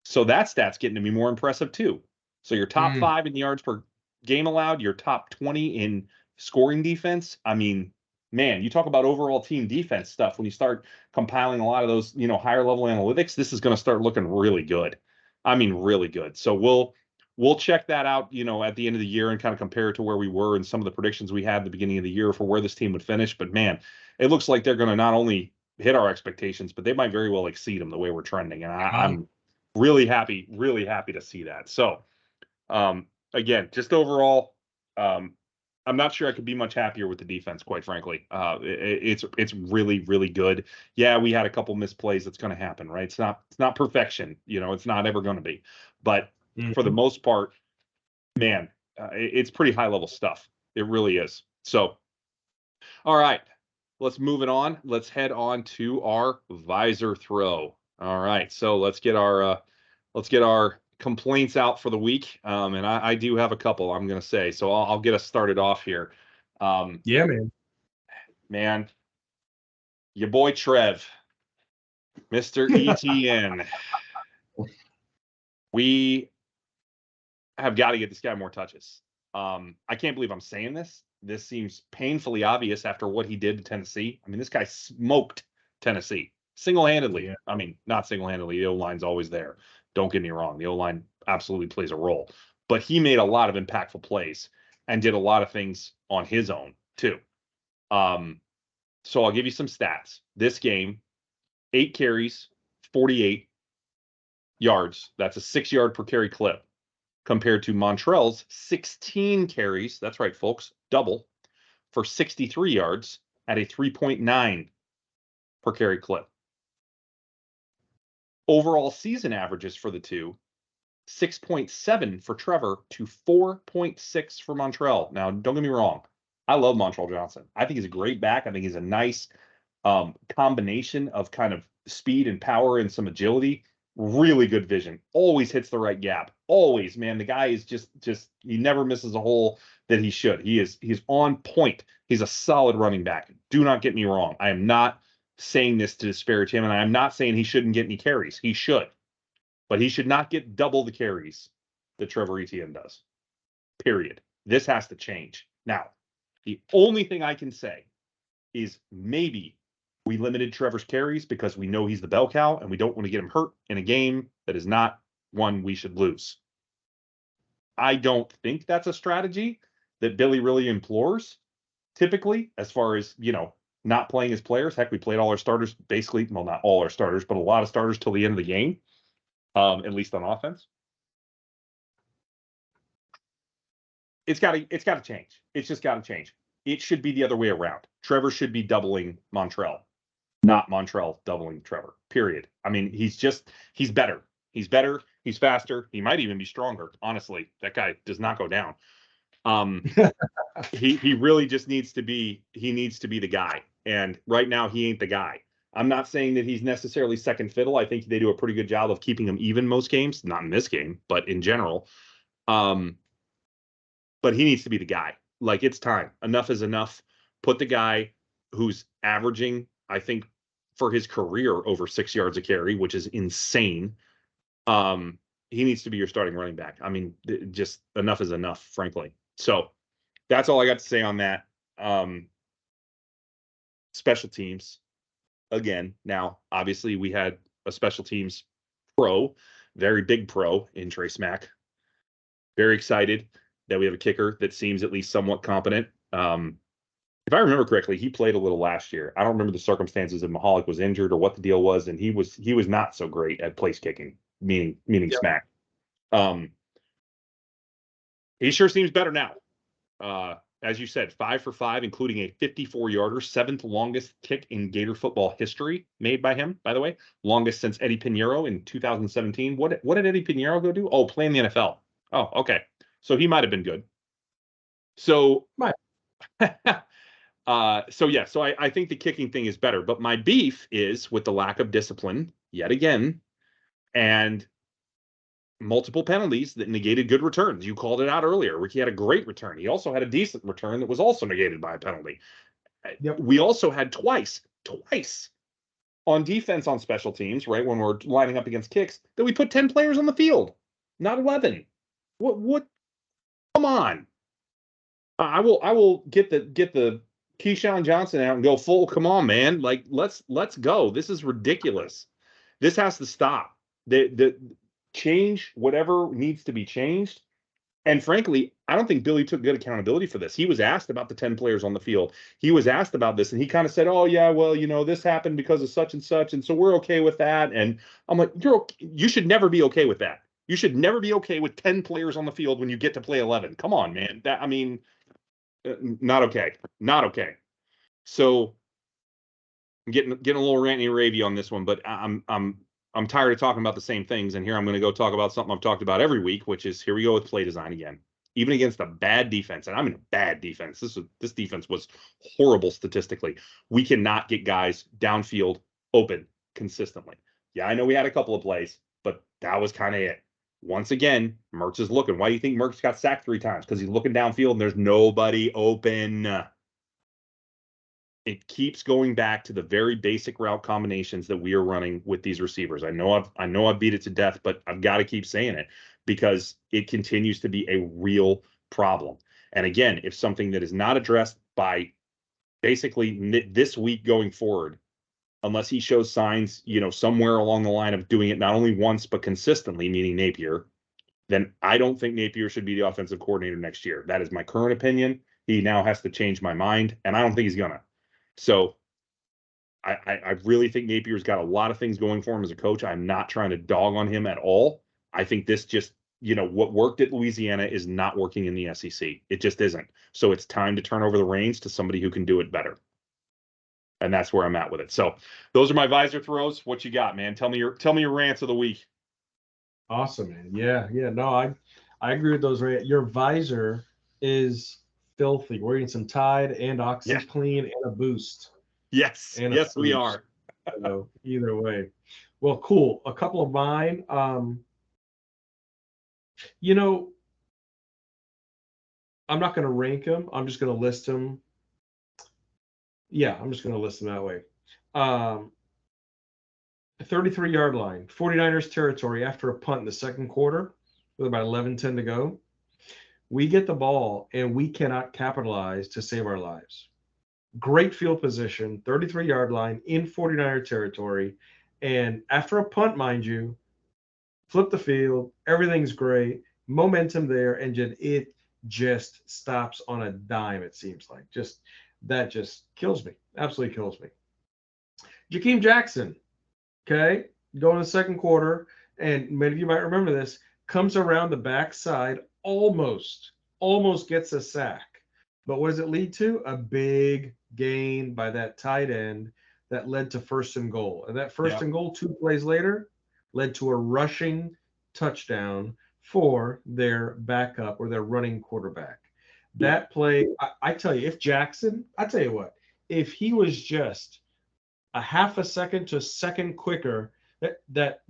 So that stat's getting to be more impressive too. So you're top 5 in yards per game allowed, you're top 20 in scoring defense. I mean, man, you talk about overall team defense stuff. When you start compiling a lot of those, higher level analytics, this is going to start looking really good. I mean, really good. So we'll check that out, at the end of the year and kind of compare it to where we were and some of the predictions we had at the beginning of the year for where this team would finish. But man, it looks like they're going to not only hit our expectations, but they might very well exceed them the way we're trending. And I'm really happy to see that. So, again, just overall, I'm not sure I could be much happier with the defense, quite frankly. It's really, really good. Yeah, we had a couple misplays. That's going to happen, right? It's not perfection. It's not ever going to be. But for the most part, man, it's pretty high level stuff. It really is. So, all right, let's move it on. Let's head on to our visor throw. All right, so let's get our complaints out for the week, and I do have a couple, I'm going to say, so I'll get us started off here. Yeah, man, your boy Trev, Mr. ETN, we have got to get this guy more touches. I can't believe I'm saying this. This seems painfully obvious after what he did to Tennessee. I mean, this guy smoked Tennessee single-handedly. Yeah. I mean, not single-handedly. The O-line's always there. Don't get me wrong. The O-line absolutely plays a role. But he made a lot of impactful plays and did a lot of things on his own, too. So I'll give you some stats. This game, 8 carries, 48 yards. That's a 6-yard per carry clip compared to Montrell's 16 carries. That's right, folks. Double for 63 yards at a 3.9 per carry clip. Overall season averages for the two, 6.7 for Trevor to 4.6 for Montrell. Now, don't get me wrong. I love Montrell Johnson. I think he's a great back. I think he's a nice combination of kind of speed and power and some agility. Really good vision. Always hits the right gap. Always, man. The guy is just he never misses a hole that he should. He's on point. He's a solid running back. Do not get me wrong. I am not saying this to disparage him, and I'm not saying he shouldn't get any carries. He should. But he should not get double the carries that Trevor Etienne does. Period. This has to change. Now, the only thing I can say is maybe we limited Trevor's carries because we know he's the bell cow and we don't want to get him hurt in a game that is not one we should lose. I don't think that's a strategy that Billy really implores typically, as far as, not playing his players. Heck, we played all our starters basically, well, not all our starters, but a lot of starters till the end of the game, at least on offense. It's got to change. It's just got to change. It should be the other way around. Trevor should be doubling Montrell, not Montrell doubling Trevor, period. I mean, he's better. He's better. He's faster. He might even be stronger. Honestly, that guy does not go down. He really just needs to be the guy. And right now he ain't the guy. I'm not saying that he's necessarily second fiddle. I think they do a pretty good job of keeping him even most games, not in this game, but in general. But he needs to be the guy. Like, it's time. Enough is enough. Put the guy who's averaging, I think, for his career over 6 yards a carry, which is insane. He needs to be your starting running back. I mean, just enough is enough, frankly. So that's all I got to say on that. Special teams. Again, now, obviously, we had a special teams pro, very big pro in Trey Smack. Very excited that we have a kicker that seems at least somewhat competent. If I remember correctly, he played a little last year. I don't remember the circumstances if Mahalik was injured or what the deal was, and he was not so great at place kicking, meaning yep. Smack. He sure seems better now. as you said, 5 for 5, including a 54-yarder, 7th longest kick in Gator football history made by him, by the way. Longest since Eddie Pinheiro in 2017. What did Eddie Pinheiro go do? Oh, play in the NFL. Oh, okay. So he might have been good. So, so I think the kicking thing is better. But my beef is with the lack of discipline, yet again, and multiple penalties that negated good returns. You called it out earlier. Ricky had a great return. He also had a decent return that was also negated by a penalty. Yep. We also had twice on defense on special teams, right, when we're lining up against kicks, that we put 10 players on the field, not 11. What? Come on. I will get the Keyshawn Johnson out and go full. Come on, man. Like, let's go. This is ridiculous. This has to stop. The change whatever needs to be changed. And frankly, I don't think Billy took good accountability for this. He was asked about the 10 players on the field. He was asked about this, and he kind of said, oh, yeah, well, this happened because of such and such, and so we're okay with that. And I'm like, you should never be okay with that. You should never be okay with 10 players on the field when you get to play 11. Come on, man. Not okay. Not okay. So I'm getting a little ranty and ravey on this one, but I'm tired of talking about the same things, and here I'm going to go talk about something I've talked about every week, which is here we go with play design again. Even against a bad defense, and I'm in a bad defense. This defense was horrible statistically. We cannot get guys downfield open consistently. Yeah, I know we had a couple of plays, but that was kind of it. Once again, Mertz is looking. Why do you think Mertz got sacked 3 times? Because he's looking downfield and there's nobody open. It keeps going back to the very basic route combinations that we are running with these receivers. I know I've beat it to death, but I've got to keep saying it because it continues to be a real problem. And again, if something that is not addressed by basically this week going forward, unless he shows signs, somewhere along the line of doing it not only once but consistently, meaning Napier, then I don't think Napier should be the offensive coordinator next year. That is my current opinion. He now has to change my mind, and I don't think he's gonna. So I really think Napier's got a lot of things going for him as a coach. I'm not trying to dog on him at all. I think this just, what worked at Louisiana is not working in the SEC. It just isn't. So it's time to turn over the reins to somebody who can do it better. And that's where I'm at with it. So those are my visor throws. What you got, man? Tell me your rants of the week. Awesome, man. Yeah. No, I agree with those. Your visor is filthy. We're eating some Tide and OxyClean and a Boost. Yes. Yes, we are. So either way. Well, cool. A couple of mine. I'm not going to rank them. I'm just going to list them. Yeah, I'm just going to list them that way. 33-yard line, 49ers territory after a punt in the second quarter with about 11:10 to go. We get the ball, and we cannot capitalize to save our lives. Great field position, 33-yard line in 49er territory. And after a punt, mind you, flip the field, everything's great, momentum there, and it just stops on a dime, it seems like. That just kills me, absolutely kills me. Jakeem Jackson, okay, going to the second quarter, and many of you might remember this, comes around the backside, almost gets a sack. But what does it lead to? A big gain by that tight end that led to 1st and goal. And that 1st and goal 2 plays later led to a rushing touchdown for their backup or their running quarterback. That play, I tell you, if he was just a half a second to a second quicker, that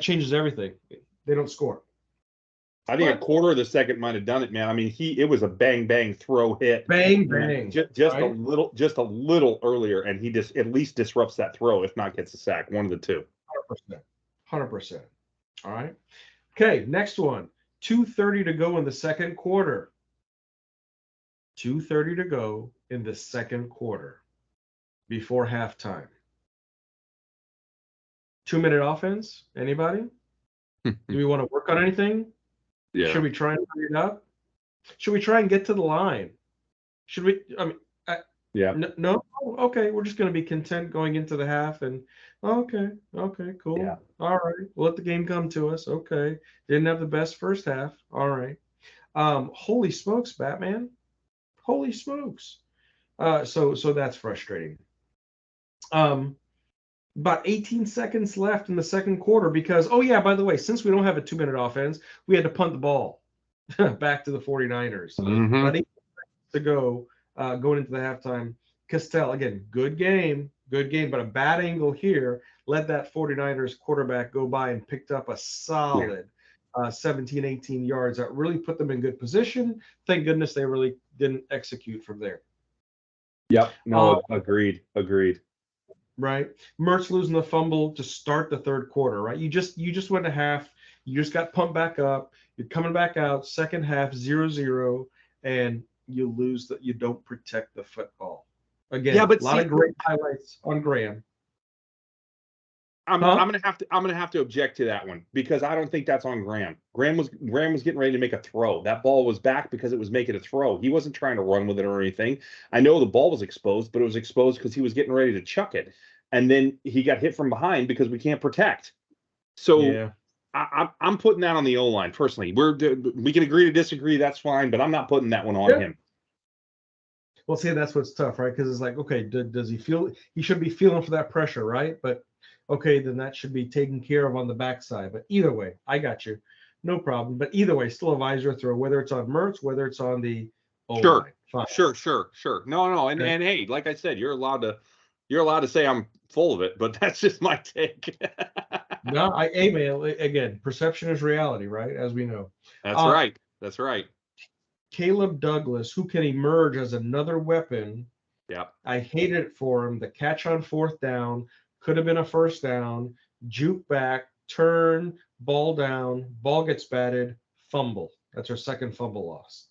changes everything. They don't score. I think a quarter of the second might have done it, man. I mean, it was a bang bang throw hit. Bang bang. Just a little earlier, and he just at least disrupts that throw, if not gets a sack. One of the two. 100%. All right. Okay, next one. 2:30 to go in the second quarter. 2:30 to go in the second quarter before halftime. 2-minute offense? Anybody? Do we want to work on anything? Yeah. Should we try and hurry it up? Should we try and get to the line? Should we? Yeah. No. Okay, we're just going to be content going into the half and okay, cool. Yeah. All right, we'll let the game come to us. Okay, didn't have the best first half. All right. Holy smokes, Batman! Holy smokes! So that's frustrating. About 18 seconds left in the second quarter because, oh yeah, by the way, since we don't have a 2-minute offense, we had to punt the ball back to the 49ers. Mm-hmm. About 8 seconds to go, going into the halftime. Castell, again, good game, but a bad angle here let that 49ers quarterback go by and picked up a solid 17, 18 yards. That really put them in good position. Thank goodness they really didn't execute from there. Yep. No, agreed. Right. Mertz losing the fumble to start the third quarter, right? You just went to half. You just got pumped back up. You're coming back out. Second half, 0-0, and you lose that. You don't protect the football. Again, Yeah, but a lot of great highlights on Graham. I'm gonna have to object to that one because I don't think that's on Graham. Graham was getting ready to make a throw. That ball was back because it was making a throw. He wasn't trying to run with it or anything. I know the ball was exposed, but it was exposed because he was getting ready to chuck it, and then he got hit from behind because we can't protect. So Yeah. I'm putting that on the O line personally. We can agree to disagree. That's fine, but I'm not putting that one on him. Well, see, that's what's tough, right? Because it's like, okay, does he feel he should be feeling for that pressure, right? But okay, then that should be taken care of on the backside. But either way, I got you. No problem. But either way, still a visor throw, whether it's on Mertz, whether it's on the O-line. Sure. No. And hey, like I said, you're allowed to say I'm full of it, but that's just my take. No, hey man, again, perception is reality, right? As we know. That's right. Caleb Douglas, who can emerge as another weapon. Yeah. I hated it for him. The catch on fourth down could have been a first down, juke back, turn, ball down, ball gets batted, fumble. That's our second fumble loss.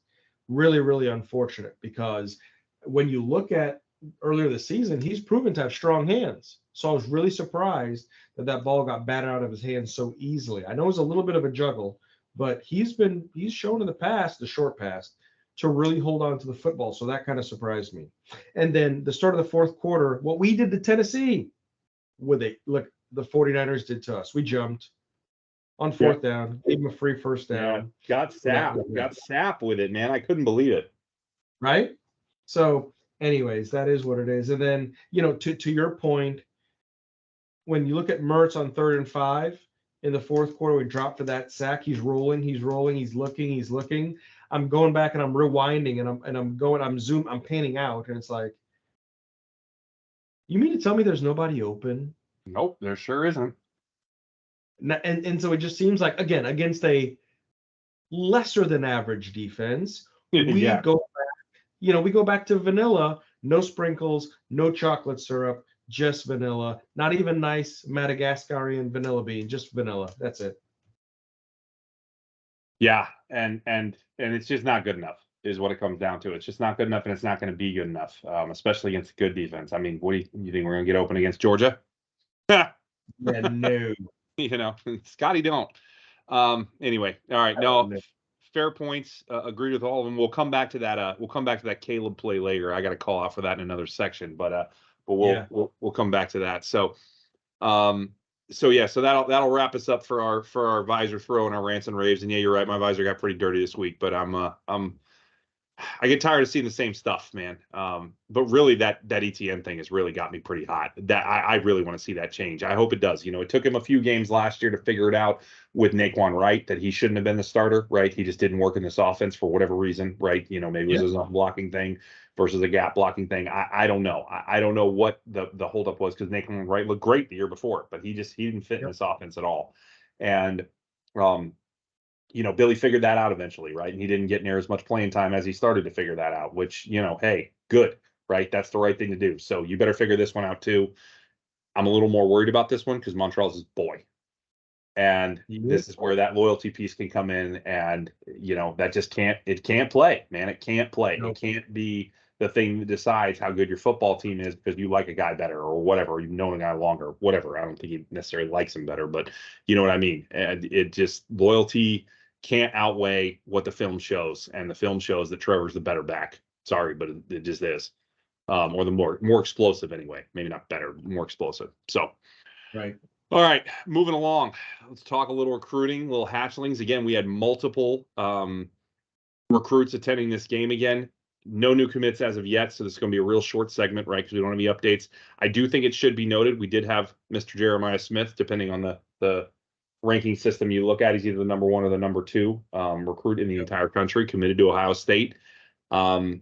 Really, really unfortunate because when you look at earlier this season, he's proven to have strong hands. So I was really surprised that ball got batted out of his hands so easily. I know it was a little bit of a juggle, but he's shown in the past, the short past, to really hold on to the football. So that kind of surprised me. And then the start of the fourth quarter, what we did to Tennessee, the 49ers did to us. We jumped on fourth down, gave them a free first down. Yeah, got sap with it, man. I couldn't believe it. Right? So anyways, that is what it is. And then, to your point, when you look at Mertz on 3rd and 5 in the fourth quarter, we dropped for that sack. He's rolling, he's looking. I'm going back and I'm rewinding and I'm panning out, and it's like, you mean to tell me there's nobody open? Nope, there sure isn't. And so it just seems like, again, against a lesser than average defense, we go back to vanilla, no sprinkles, no chocolate syrup, just vanilla, not even nice Madagascarian vanilla bean, just vanilla. That's it. Yeah, and it's just not good enough is what it comes down to. It's just not good enough, and it's not going to be good enough, especially against a good defense. I mean, what do you think we're going to get open against Georgia? Yeah, no. Scotty don't. Anyway, all right, no. Fair points. Agreed with all of them. We'll come back to that. We'll come back to that Caleb play later. I got to call out for that in another section, but we'll come back to that. So that'll wrap us up for our visor throw and our rants and raves. And yeah, you're right. My visor got pretty dirty this week, but I get tired of seeing the same stuff, man. But really, that ETN thing has really got me pretty hot. That I really want to see that change. I hope it does. It took him a few games last year to figure it out with Naquan Wright that he shouldn't have been the starter, right? He just didn't work in this offense for whatever reason, right? Maybe it was a zone blocking thing versus a gap blocking thing. I don't know. I don't know what the holdup was because Naquan Wright looked great the year before, but he didn't fit in this offense at all. And Billy figured that out eventually, right? And he didn't get near as much playing time as he started to figure that out, which, hey, good, right? That's the right thing to do. So you better figure this one out too. I'm a little more worried about this one because Montreal's his boy. And this is where that loyalty piece can come in. And, that just can't play, man. It can't play. Nope. It can't be the thing that decides how good your football team is because you like a guy better or whatever. You've known a guy longer, whatever. I don't think he necessarily likes him better, but you know what I mean? And it just loyalty can't outweigh what the film shows, and the film shows that Trevor's the better back. Sorry, but it just is, or the more explosive anyway. Maybe not better, more explosive. So, right. All right, moving along. Let's talk a little recruiting, little hatchlings. Again, we had multiple recruits attending this game again. no new commits as of yet, so this is going to be a real short segment, right? Because we don't have any updates. I do think it should be noted we did have Mr. Jeremiah Smith, depending on the ranking system you look at. He's either the number 1 or the number 2 recruit in the entire country, committed to Ohio State. Man,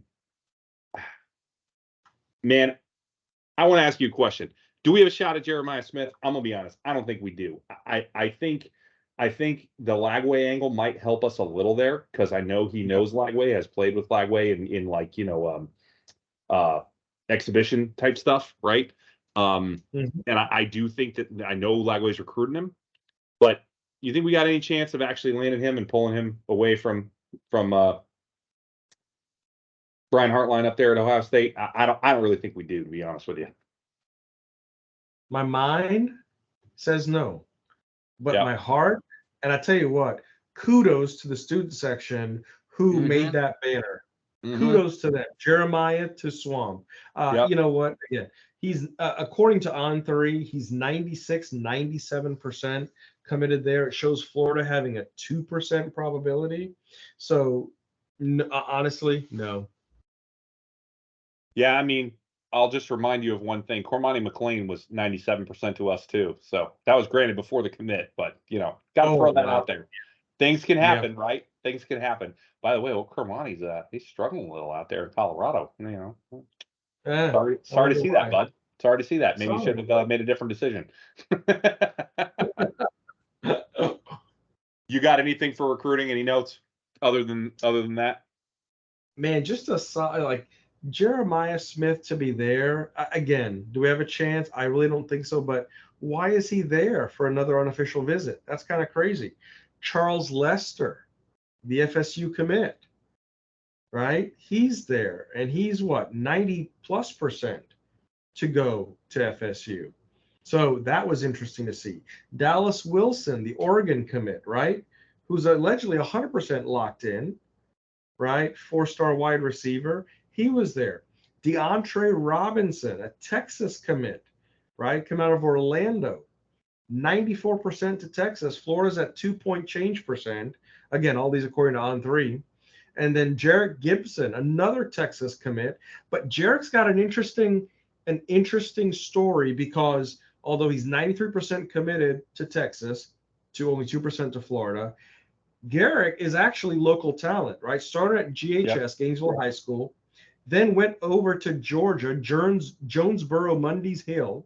I want to ask you a question. Do we have a shot at Jeremiah Smith? I'm gonna be honest. I don't think we do. I think the Lagway angle might help us a little there, because I know he knows Lagway, has played with Lagway in like, exhibition type stuff, right? And I do think that I know Lagway's recruiting him, but you think we got any chance of actually landing him and pulling him away from Brian Hartline up there at Ohio State? I don't really think we do, to be honest with you. My mind says no, but my heart, and I tell you what, kudos to the student section who made that banner. Kudos to them. Jeremiah to Swamp. You know what? Again, he's according to On3, he's 97% committed there. It shows Florida having a 2% probability. So honestly, no. Yeah, I mean, I'll just remind you of one thing. Cormani McLean was 97% to us too. So that was granted before the commit, but got to throw that out there. Things can happen, right? Things can happen. By the way, Cormani's he's struggling a little out there in Colorado. Sorry to see that, bud. Sorry to see that. Maybe you should have made a different decision. You got anything for recruiting? Any notes other than that? Man, just like Jeremiah Smith to be there again. Do we have a chance? I really don't think so. But why is he there for another unofficial visit? That's kind of crazy. Charles Lester, the FSU commit, right? He's there, and he's what, 90+% to go to FSU. So that was interesting to see. Dallas Wilson, the Oregon commit, right? Who's allegedly 100% locked in, right? 4-star wide receiver. He was there. DeAndre Robinson, a Texas commit, right? Come out of Orlando. 94% to Texas. Florida's at 2-point change percent. Again, all these according to On3. And then Jarek Gibson, another Texas commit. But Jarek's got an interesting story, because although he's 93% committed to Texas, to only 2% to Florida, Garrick is actually local talent, right? Started at GHS, Gainesville High School, then went over to Georgia, Jonesboro, Mundy's Mill,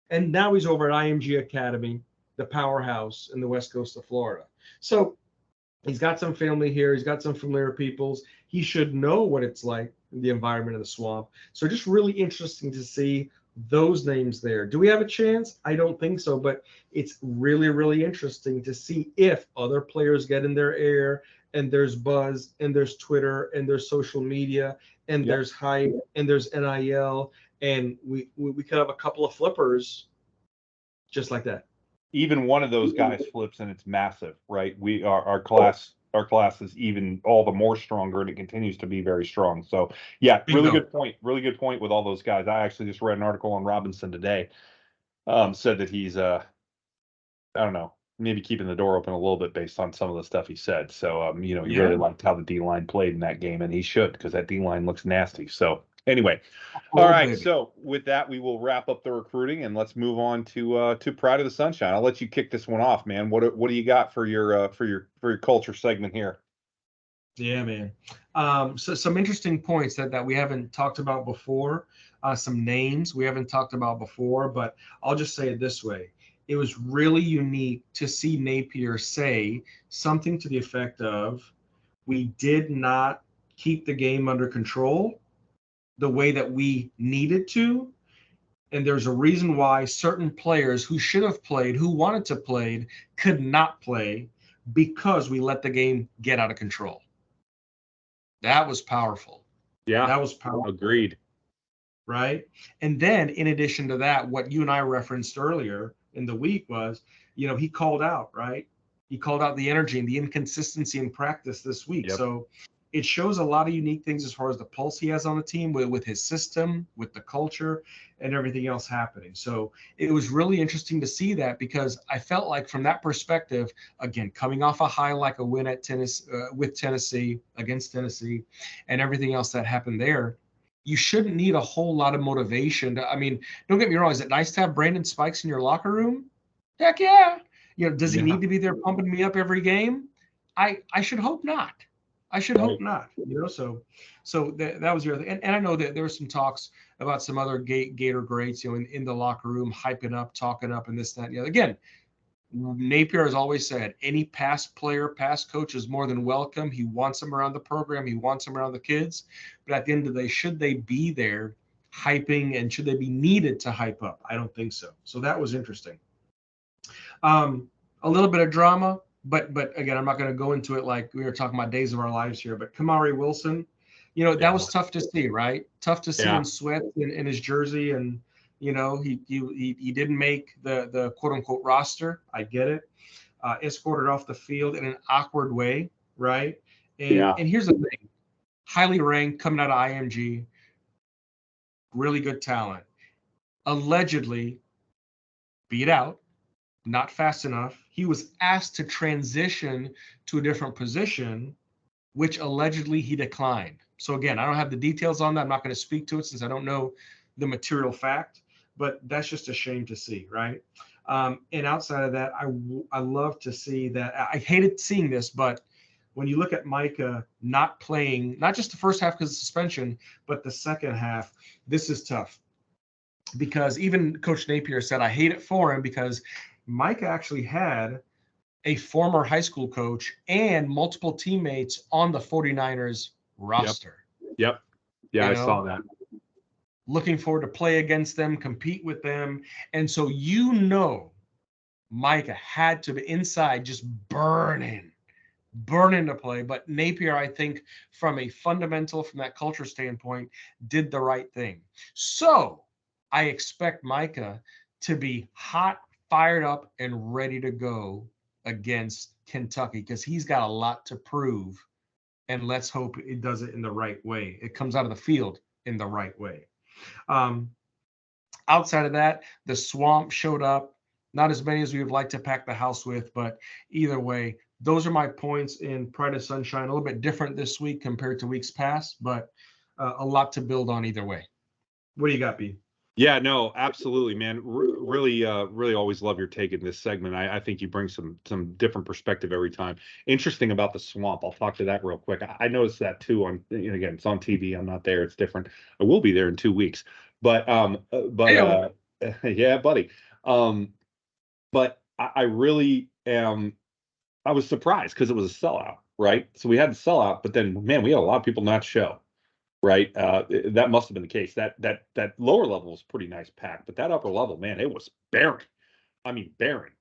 and now he's over at IMG Academy, the powerhouse in the west coast of Florida. So he's got some family here. He's got some familiar peoples. He should know what it's like, the environment of the swamp. So just really interesting to see those names there. Do we have a chance? I don't think so, but it's really, really interesting to see if other players get in their air, and there's buzz, and there's Twitter, and there's social media, and there's hype, and there's NIL, and we could have a couple of flippers just like that. Even one of those guys flips, and it's massive, right? Our class is even all the more stronger, and it continues to be very strong. So yeah, really good point with all those guys. I actually just read an article on Robinson today, said that he's I don't know, maybe keeping the door open a little bit based on some of the stuff he said. So he really liked how the D-line played in that game, and he should, because that D-line looks nasty. So anyway, all right. Baby. So with that, we will wrap up the recruiting, and let's move on to Pride of the Sunshine. I'll let you kick this one off, man. What do you got for your culture segment here? Yeah, man. So some interesting points that we haven't talked about before. Some names we haven't talked about before, but I'll just say it this way. It was really unique to see Napier say something to the effect of, "We did not keep the game under control the way that we needed to. And there's a reason why certain players who should have played, who wanted to play, could not play, because we let the game get out of control." That was powerful. Yeah, that was powerful. Agreed. Right. And then in addition to that, what you and I referenced earlier in the week was, he called out, right? He called out the energy and the inconsistency in practice this week. Yep. So it shows a lot of unique things as far as the pulse he has on the team with his system, with the culture, and everything else happening. So it was really interesting to see that, because I felt like from that perspective, again, coming off a high like a win at with Tennessee, against Tennessee, and everything else that happened there, you shouldn't need a whole lot of motivation. I mean, don't get me wrong. Is it nice to have Brandon Spikes in your locker room? Heck yeah. Does he Yeah. need to be there pumping me up every game? I should hope not. I should hope Right. not. So that was the other thing. And I know that there were some talks about some other Gator greats, in the locker room, hyping up, talking up, and this, that, and the other. Again, Napier has always said any past player, past coach is more than welcome. He wants them around the program. He wants them around the kids. But at the end of the day, should they be there hyping, and should they be needed to hype up? I don't think so. So that was interesting. A little bit of drama, but again, I'm not going to go into it like we were talking about days of our lives here. But Kamari Wilson, that was tough to see, right? Tough to see Yeah. him sweat in his jersey, and he didn't make the quote unquote roster. I get it. Escorted off the field in an awkward way, right? And here's the thing: highly ranked, coming out of IMG, really good talent. Allegedly beat out, not fast enough. He was asked to transition to a different position, which allegedly he declined. So again, I don't have the details on that. I'm not going to speak to it since I don't know the material fact, but that's just a shame to see, right? And outside of that, I love to see that. I hated seeing this, but when you look at Micah not playing, not just the first half because of suspension, but the second half, this is tough. Because even Coach Napier said, I hate it for him, because Micah actually had a former high school coach and multiple teammates on the 49ers roster. Yep. Yeah, I saw that. Looking forward to play against them, compete with them. And so, Micah had to be inside just burning to play. But Napier, I think, from that culture standpoint, did the right thing. So I expect Micah to be hot, fired up, and ready to go against Kentucky, because he's got a lot to prove. And let's hope it does it in the right way. It comes out of the field in the right way. Outside of that, the Swamp showed up. Not as many as we would like to pack the house with, but either way, those are my points in Pride of Sunshine. A little bit different this week compared to weeks past, but a lot to build on either way. What do you got, B? Yeah, no, absolutely, man. Really always love your take in this segment. I think you bring some different perspective every time. Interesting about the Swamp. I'll talk to that real quick. I noticed that too again, it's on TV. I'm not there. It's different. I will be there in 2 weeks. But yeah, buddy. But I really am. I was surprised because it was a sellout, right? So we had the sellout, but then, man, we had a lot of people not show. Right, that must have been the case. That lower level was pretty nice pack, but that upper level, man, it was barren. I mean, barren.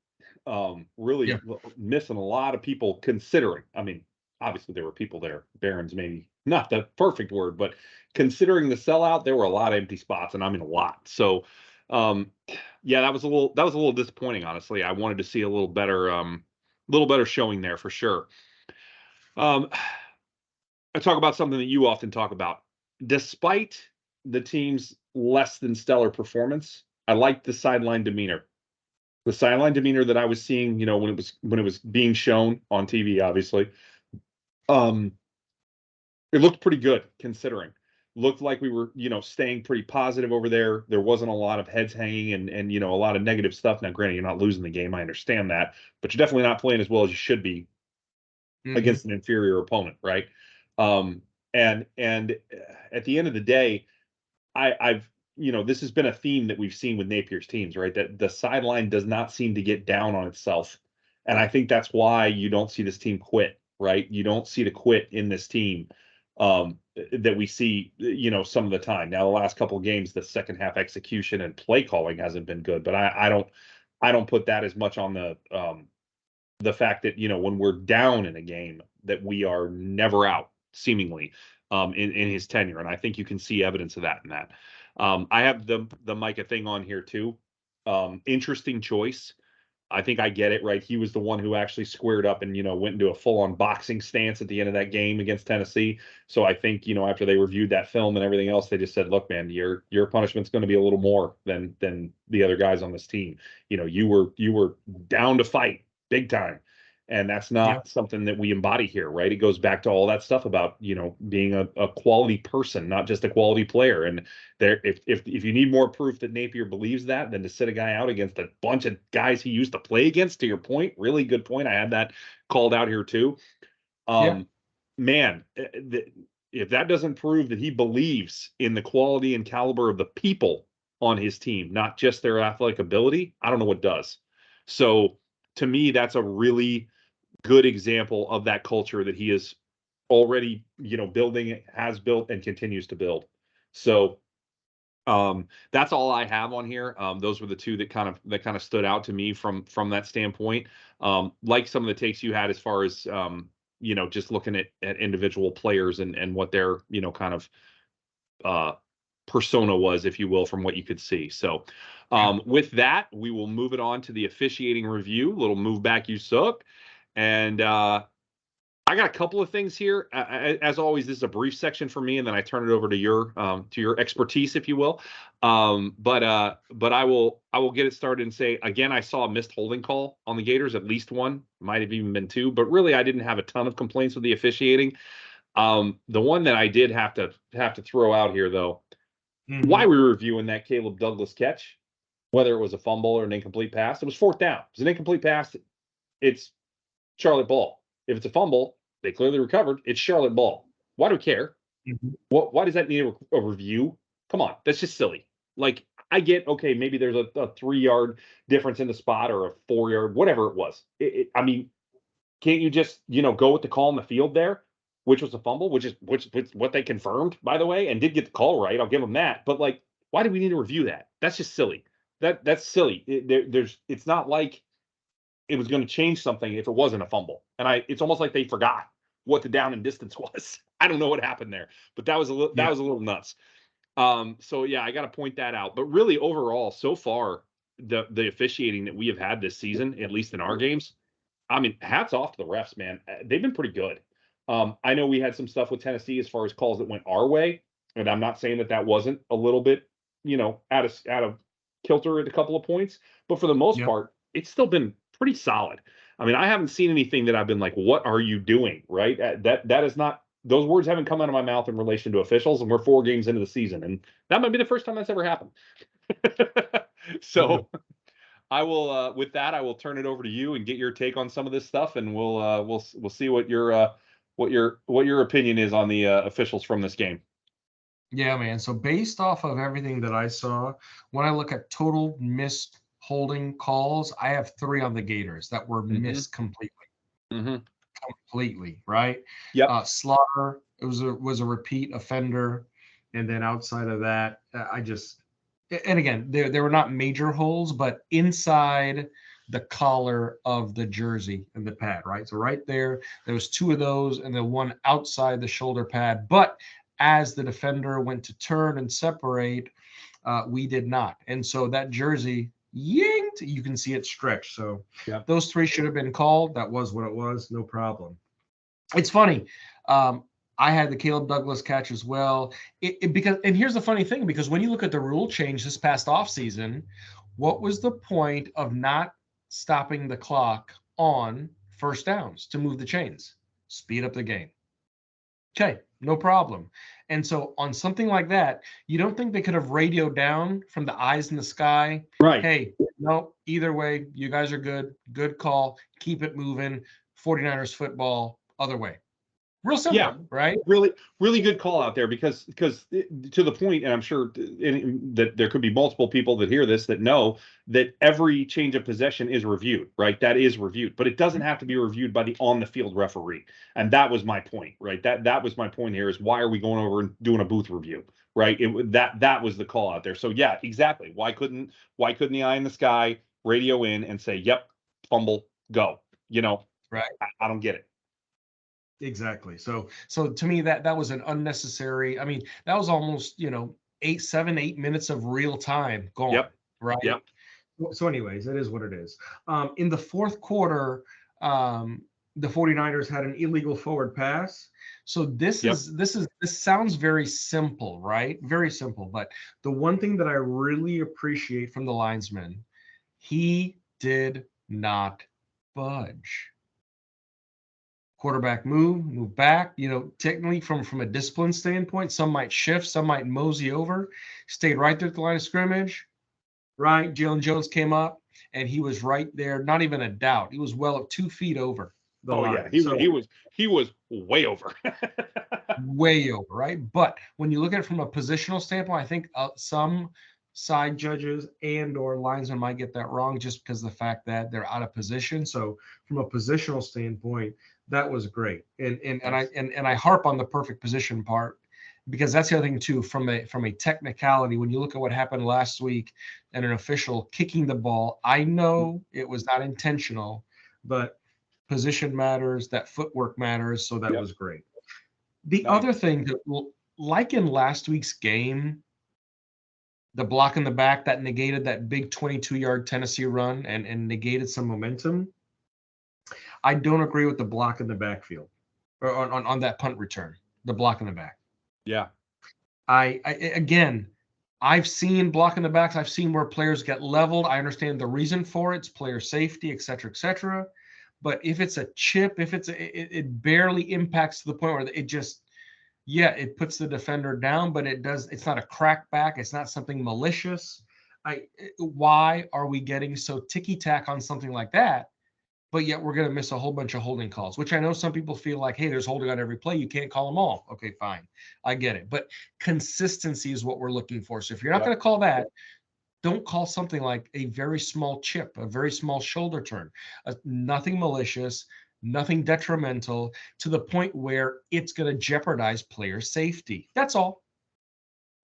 Really missing a lot of people. Considering, I mean, obviously there were people there. Barren's maybe not the perfect word, but considering the sellout, there were a lot of empty spots, and I mean a lot. So, yeah, that was a little disappointing, honestly. I wanted to see a little better showing there for sure. I talk about something that you often talk about. Despite the team's less than stellar performance, I liked the sideline demeanor. The sideline demeanor that I was seeing, when it was being shown on TV, obviously, it looked pretty good considering. Looked like we were, staying pretty positive over there. There wasn't a lot of heads hanging and a lot of negative stuff. Now, granted, you're not losing the game. I understand that, but you're definitely not playing as well as you should be against an inferior opponent, right? And at the end of the day, I've this has been a theme that we've seen with Napier's teams, right? That the sideline does not seem to get down on itself, and I think that's why you don't see this team quit, right? You don't see the quit in this team that we see, some of the time. Now, the last couple of games, the second half execution and play calling hasn't been good, but I don't put that as much on the fact that when we're down in a game that we are never out seemingly in his tenure, and I think you can see evidence of that in that. I have the Micah thing on here too. Interesting choice. I think I get it, right? He was the one who actually squared up and, went into a full-on boxing stance at the end of that game against Tennessee. So I think, after they reviewed that film and everything else, they just said, look, man, your punishment's going to be a little more than the other guys on this team. You were down to fight big time. And that's not something that we embody here, right? It goes back to all that stuff about, being a quality person, not just a quality player. And if you need more proof that Napier believes that, than to sit a guy out against a bunch of guys he used to play against, to your point, really good point. I had that called out here too. Man, if that doesn't prove that he believes in the quality and caliber of the people on his team, not just their athletic ability, I don't know what does. So to me, that's a really good example of that culture that he is already, building, has built, and continues to build. So that's all I have on here. Those were the two that kind of stood out to me from that standpoint. Like some of the takes you had as far as just looking at individual players and what their kind of persona was, if you will, from what you could see. So with that, we will move it on to the officiating review. Little move back you suck. And I got a couple of things here. As always, this is a brief section for me, and then I turn it over to your expertise, if you will. But I will get it started and say again, I saw a missed holding call on the Gators, at least one, might have even been two, but really I didn't have a ton of complaints with the officiating. The one that I did have to throw out here, though, why we were reviewing that Caleb Douglas catch, whether it was a fumble or an incomplete pass, it was fourth down. It was an incomplete pass. It's Charlotte ball. If it's a fumble, they clearly recovered. It's Charlotte ball. Why do we care? Why does that need a review? Come on, that's just silly. Like, I get, okay, maybe there's a 3-yard difference in the spot or a 4-yard, whatever it was. I mean, can't you just go with the call on the field there, which was a fumble, which what they confirmed, by the way, and did get the call right. I'll give them that. But like, why do we need to review that? That's just silly. That's silly. It's not like it was going to change something if it wasn't a fumble. And it's almost like they forgot what the down and distance was. I don't know what happened there, but that was a little nuts. So yeah, I got to point that out. But really, overall, so far, the officiating that we have had this season, at least in our games, I mean, hats off to the refs, man. They've been pretty good. I know we had some stuff with Tennessee as far as calls that went our way, and I'm not saying that wasn't a little bit, out of kilter at a couple of points, but for the most part, it's still been pretty solid. I mean, I haven't seen anything that I've been like, what are you doing? Right. That is not, those words haven't come out of my mouth in relation to officials, and we're 4 games into the season, and that might be the first time that's ever happened. So I will, with that, I will turn it over to you and get your take on some of this stuff, and we'll see what your opinion is on the officials from this game. Yeah, man. So based off of everything that I saw, when I look at total missed holding calls, I have 3 on the Gators that were missed completely. Completely, right? Yeah. Slaughter, it was a repeat offender, and then outside of that, and again, there were not major holes, but inside the collar of the jersey and the pad, right? So right there was 2 of those, and then one outside the shoulder pad. But as the defender went to turn and separate, we did not, and so that jersey yanked, you can see it stretch. So those 3 should have been called. That was what it was. No problem. It's funny. I had the Caleb Douglas catch as well. Because here's the funny thing, because when you look at the rule change this past offseason, what was the point of not stopping the clock on first downs to move the chains? Speed up the game. Okay, no problem. And so on something like that, you don't think they could have radioed down from the eyes in the sky? Right. Hey, no, either way, you guys are good. Good call. Keep it moving. 49ers football, other way. Real simple, right? Really, really good call out there, because to the point, and I'm sure that there could be multiple people that hear this that know that every change of possession is reviewed, right? That is reviewed, but it doesn't have to be reviewed by the on the field referee. And that was my point, right? That was my point here, is why are we going over and doing a booth review, right? That was the call out there. So yeah, exactly. Why couldn't the eye in the sky radio in and say, yep, fumble, go? Right. I don't get it. Exactly. So to me, that was an unnecessary. I mean, that was almost 7-8 minutes of real time gone. Yep. Right. Yep. So anyways, it is what it is. In the fourth quarter, the 49ers had an illegal forward pass. So Yep. this sounds very simple, right? Very simple. But the one thing that I really appreciate from the linesman, he did not budge. Quarterback move back. Technically from a discipline standpoint, some might shift, some might mosey over, stayed right there at the line of scrimmage. Right, Jalen Jones came up and he was right there. Not even a doubt. He was well up 2 feet over the Oh yeah, line. he was way over. Way over, right? But when you look at it from a positional standpoint, I think some side judges and or linesmen might get that wrong just because of the fact that they're out of position. So from a positional standpoint, that was great. And I harp on the perfect position part because that's the other thing too. From a technicality, when you look at what happened last week and an official kicking the ball, I know it was not intentional, but position matters, that footwork matters. So that Yep. was great. The Nice. other thing that, like in last week's game, the block in the back that negated that big 22-yard Tennessee run and negated some momentum. I don't agree with the block in the backfield or on that punt return, the block in the back. Yeah. Again, I've seen block in the backs. I've seen where players get leveled. I understand the reason for it. It's player safety, et cetera, et cetera. But if it's a chip, if it barely impacts to the point where it just, it puts the defender down, but it's not a crackback. It's not something malicious. Why are we getting so ticky-tack on something like that? But yet we're going to miss a whole bunch of holding calls, which I know some people feel like, hey, there's holding on every play. You can't call them all. Okay, fine. I get it. But consistency is what we're looking for. So if you're not going to call that, don't call something like a very small chip, a very small shoulder turn, nothing malicious, nothing detrimental to the point where it's going to jeopardize player safety. That's all.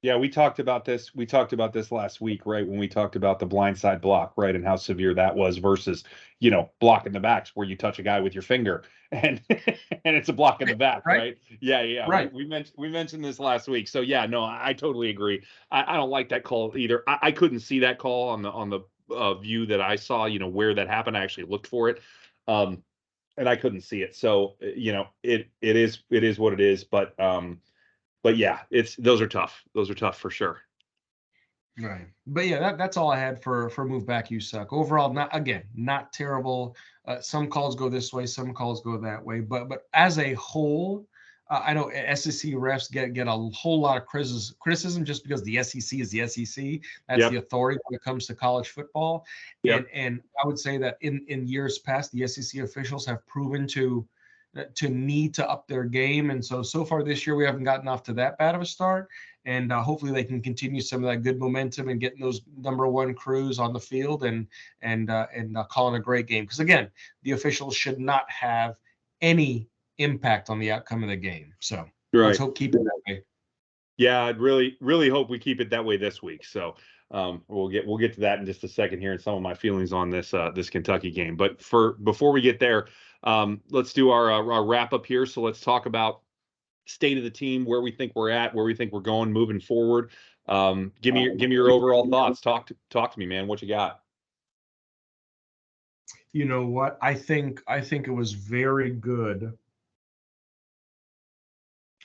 Yeah, we talked about this. We talked about this last week, right? When we talked about the blindside block, right? And how severe that was versus, blocking the backs where you touch a guy with your finger and and it's a block in the back, right? Yeah, yeah. Right. We mentioned this last week. So yeah, no, I totally agree. I don't like that call either. I couldn't see that call on the view that I saw, where that happened. I actually looked for it. And I couldn't see it. So, it is what it is, but yeah, those are tough. Those are tough for sure. Right. But yeah, that's all I had for move back. You suck. Overall, not terrible. Some calls go this way, some calls go that way. But as a whole, I know SEC refs get a whole lot of criticism just because the SEC is the SEC. That's the authority when it comes to college football. Yep. And I would say that in years past, the SEC officials have proven to need to up their game. And so far this year, we haven't gotten off to that bad of a start. And hopefully they can continue some of that good momentum and getting those number one crews on the field and calling a great game. Because again, the officials should not have any impact on the outcome of the game. So let's keep it that way. Yeah, I'd really, really hope we keep it that way this week. So we'll get to that in just a second here and some of my feelings on this Kentucky game. But before we get there, let's do our wrap up here. So let's talk about state of the team, where we think we're at, where we think we're going moving forward. Give me your overall thoughts. Talk to me, man. What you got? You know what? I think it was very good.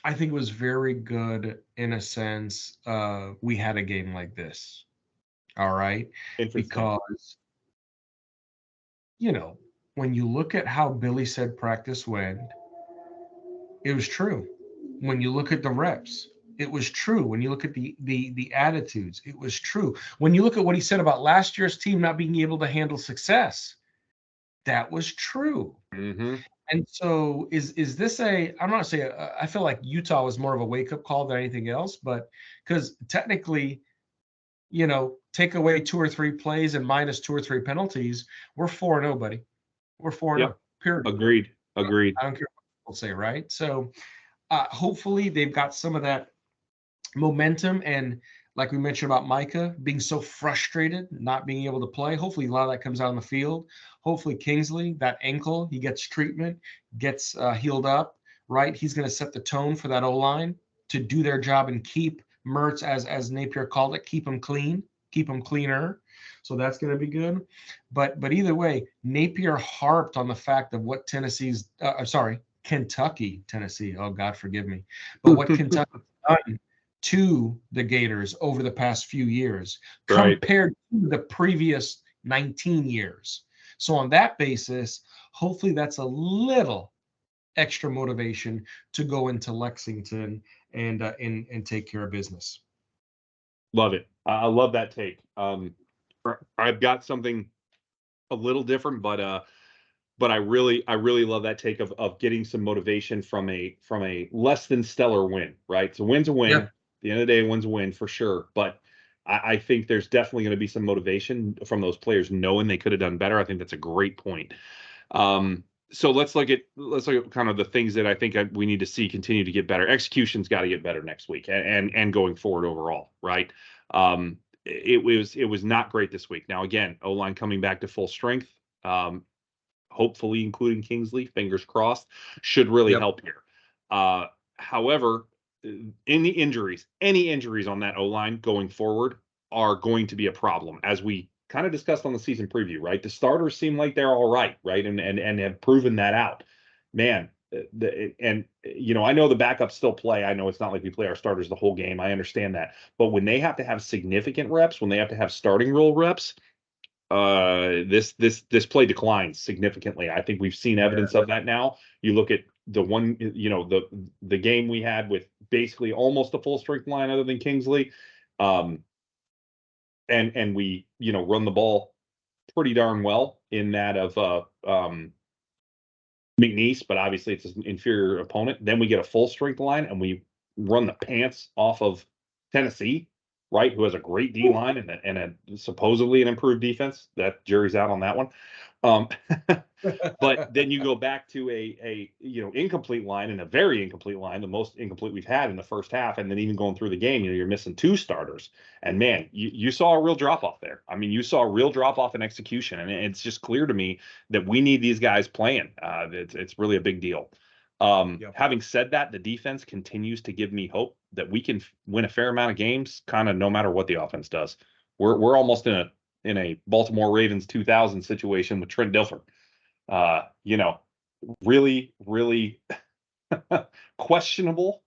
I think it was very good in a sense. We had a game like this. All right. Because, when you look at how Billy said practice went, it was true. When you look at the reps, it was true. When you look at the attitudes, it was true. When you look at what he said about last year's team not being able to handle success, that was true. Mm-hmm. And so is this I'm not saying, I feel like Utah was more of a wake-up call than anything else, but because technically, take away 2 or 3 plays and minus 2 or 3 penalties, we're 4-0, buddy. We're 4-0, period. Agreed. I don't care what people say, right? So hopefully they've got some of that momentum, and like we mentioned about Micah being so frustrated, not being able to play. Hopefully a lot of that comes out on the field. Hopefully Kingsley, that ankle, he gets treatment, gets healed up, right? He's going to set the tone for that O-line to do their job and keep Mertz, as Napier called it, keep him clean, keep him cleaner. So that's going to be good. But either way, Napier harped on the fact of what Kentucky, Tennessee. Oh, God, forgive me. But what Kentucky done to the Gators over the past few years Right. compared to the previous 19 years. So on that basis, hopefully that's a little extra motivation to go into Lexington and take care of business. Love it. I love that take. I've got something a little different, but I really love that take of getting some motivation from a less than stellar win, right? So win's a win. Yeah. At the end of the day, win's a win for sure. But I think there's definitely going to be some motivation from those players knowing they could have done better. I think that's a great point. So let's look at kind of the things that I think we need to see continue to get better. Execution's got to get better next week and going forward overall, right? It was not great this week. Now again, O-line coming back to full strength. Hopefully including Kingsley, fingers crossed, should really help here. However, any injuries on that O-line going forward are going to be a problem, as we kind of discussed on the season preview, right? The starters seem like they're all right, right? And have proven that out. Man, I know the backups still play. I know it's not like we play our starters the whole game. I understand that. But when they have to have significant reps, when they have to have starting role reps, this play declines significantly. I think we've seen evidence of that now. You look at the one, the game we had with basically almost a full strength line other than Kingsley. And we, run the ball pretty darn well in that of McNeese, but obviously it's an inferior opponent. Then we get a full strength line and we run the pants off of Tennessee, right? Who has a great D line and a supposedly an improved defense. That jury's out on that one. But then you go back to a incomplete line, and a very incomplete line, the most incomplete we've had in the first half, and then even going through the game, you're missing two starters. And man, you saw a real drop off there. I mean, you saw a real drop off in execution, and it's just clear to me that we need these guys playing. It's really a big deal. Having said that, the defense continues to give me hope that we can win a fair amount of games, kind of no matter what the offense does. We're almost in a Baltimore Ravens 2000 situation with Trent Dilfer. Really, really questionable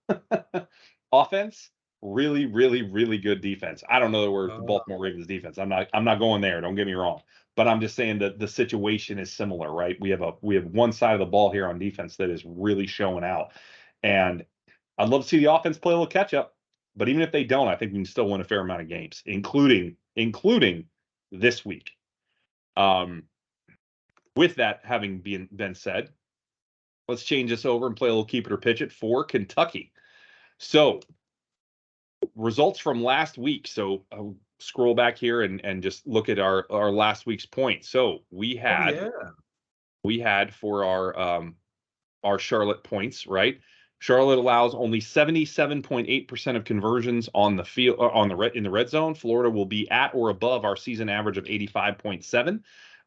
offense, really, really, really good defense. I don't know the word the Baltimore Ravens defense. I'm not going there. Don't get me wrong, but I'm just saying that the situation is similar, right? We have one side of the ball here on defense that is really showing out, and I'd love to see the offense play a little catch up. But even if they don't, I think we can still win a fair amount of games, including this week. With that having been said, let's change this over and play a little keep it or pitch it for Kentucky. So results from last week. So I'll scroll back here and just look at our last week's points. So we had for our Charlotte points, right? Charlotte allows only 77.8% of conversions on the field in the red zone. Florida will be at or above our season average of 85.7.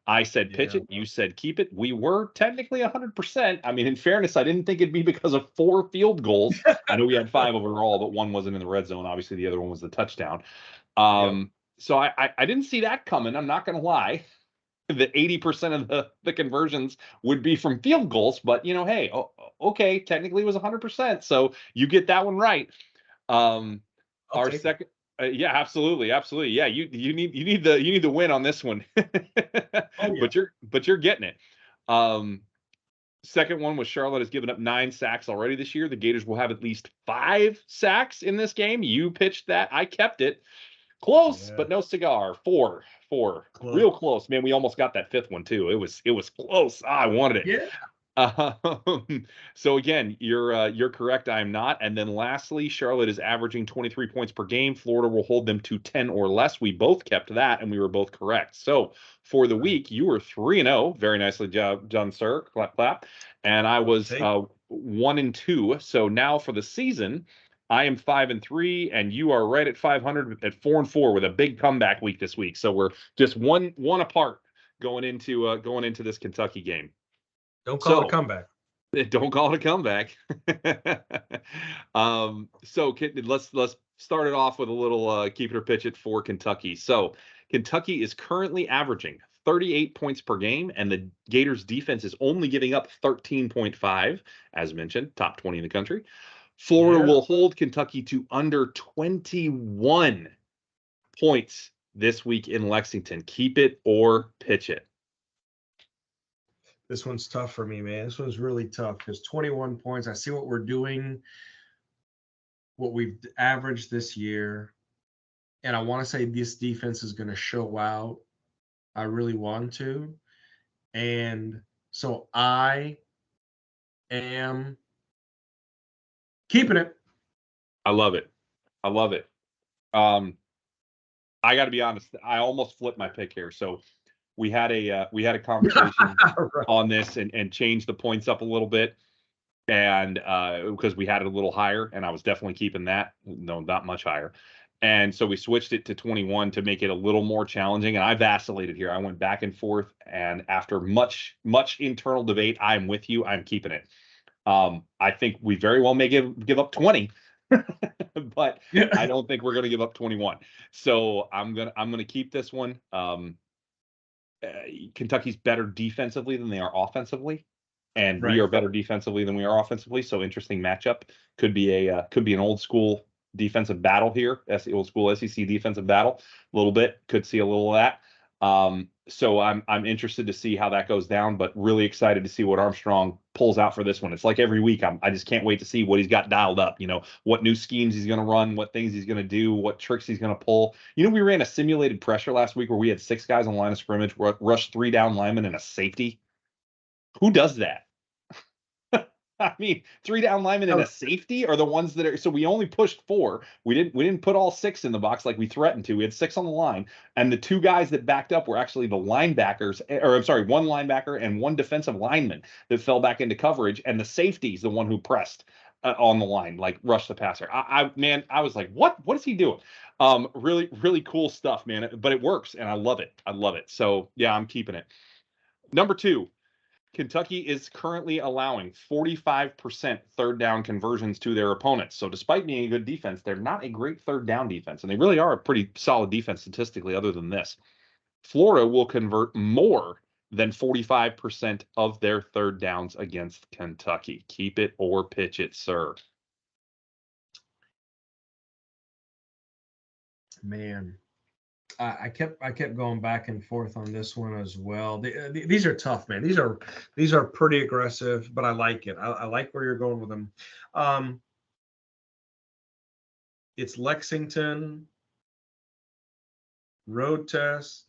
I said pitch it. You said keep it. We were technically 100%. I mean, in fairness, I didn't think it'd be because of 4 field goals. I know we had 5 overall, but one wasn't in the red zone. Obviously, the other one was the touchdown. So I didn't see that coming. I'm not going to lie. That 80% of the conversions would be from field goals, but hey, okay, technically it was 100%. So you get that one right. Our second. Yeah, absolutely. Yeah, you need the win on this one. But you're getting it. Second one was Charlotte has given up 9 sacks already this year. The Gators will have at least 5 sacks in this game. You pitched that. I kept it. Close, but no cigar. 4. Close. Real close. Man, we almost got that 5th one too. It was close. I wanted it. Yeah. So again, you're correct. I am not. And then lastly, Charlotte is averaging 23 points per game. Florida will hold them to 10 or less. We both kept that, and we were both correct. So for the week, you were 3-0. Very nicely done, sir. Clap, clap. And I was 1-2. So now for the season, I am 5-3, and you are right at 500 at 4-4 with a big comeback week this week. So we're just one apart going into this Kentucky game. Don't call it a comeback. Don't call it a comeback. So let's start it off with a little keep it or pitch it for Kentucky. So Kentucky is currently averaging 38 points per game, and the Gators defense is only giving up 13.5, as mentioned, top 20 in the country. Florida will hold Kentucky to under 21 points this week in Lexington. Keep it or pitch it. This one's tough for me, man. This one's really tough because 21 points. I see what we're doing, what we've averaged this year, and I want to say this defense is going to show out. I really want to. And so I am keeping it. I love it. I love it. I got to be honest. I almost flipped my pick here. So we had a conversation Right. on this and changed the points up a little bit, and because we had it a little higher, and I was definitely keeping that. No, not much higher. And so we switched it to 21 to make it a little more challenging. And I vacillated here. I went back and forth. And after much internal debate, I'm with you. I'm keeping it. I think we very well may give up 20, but Yeah. I don't think we're going to give up 21. So I'm gonna keep this one. Kentucky's better defensively than they are offensively, and we are better defensively than we are offensively. So interesting matchup. Could be an old school defensive battle here, old school SEC defensive battle. A little bit, could see a little of that. So I'm interested to see how that goes down, but really excited to see what Armstrong pulls out for this one. It's like every week, I just can't wait to see what he's got dialed up. You know, what new schemes he's going to run, what things he's going to do, what tricks he's going to pull. You know, we ran a simulated pressure last week where we had 6 guys on line of scrimmage, rush 3 down linemen and a safety. Who does that? I mean, 3 down linemen and a safety are the ones that are. So we only pushed 4. We didn't put all 6 in the box like we threatened to. We had 6 on the line, and the 2 guys that backed up were actually the linebackers, or I'm sorry, 1 linebacker and 1 defensive lineman that fell back into coverage, and the safety's the one who pressed on the line, like rush the passer. I was like, what is he doing? Really, really cool stuff, man. But it works, and I love it. So yeah, I'm keeping it. Number 2. Kentucky is currently allowing 45% third down conversions to their opponents. So despite being a good defense, they're not a great third down defense. And they really are a pretty solid defense statistically other than this. Florida will convert more than 45% of their third downs against Kentucky. Keep it or pitch it, sir. Man. I kept going back and forth on this one as well. These are tough, man. These are pretty aggressive, but I like it. I like where you're going with them. It's Lexington, road test,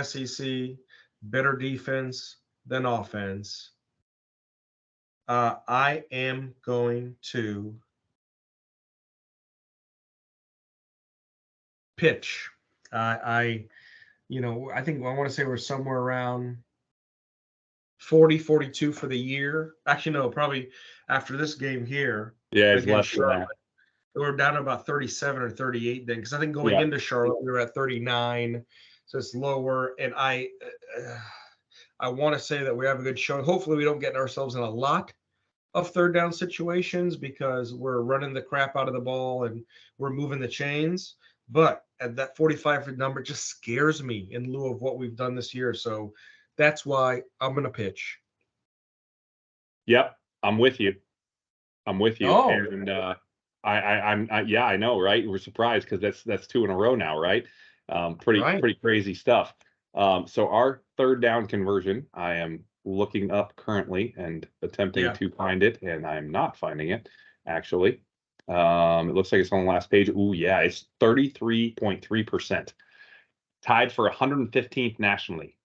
SEC, better defense than offense. I am going to pitch. I think I want to say we're somewhere around 40, 42 for the year. Actually, no, probably after this game here. Yeah, it's less than that. We're down to about 37 or 38 then, because I think going into Charlotte, we were at 39. So it's lower. And I want to say that we have a good showing. Hopefully we don't get ourselves in a lot of third down situations because we're running the crap out of the ball and we're moving the chains. But at that 45 number just scares me in lieu of what we've done this year. So that's why I'm going to pitch. Yep, I'm with you. Oh. And I know, right? We're surprised because that's 2 in a row now, right? Pretty crazy stuff. So our third down conversion, I am looking up currently and attempting to find it, and I'm not finding it actually. It looks like it's on the last page. Ooh, yeah, it's 33.3%. Tied for 115th nationally.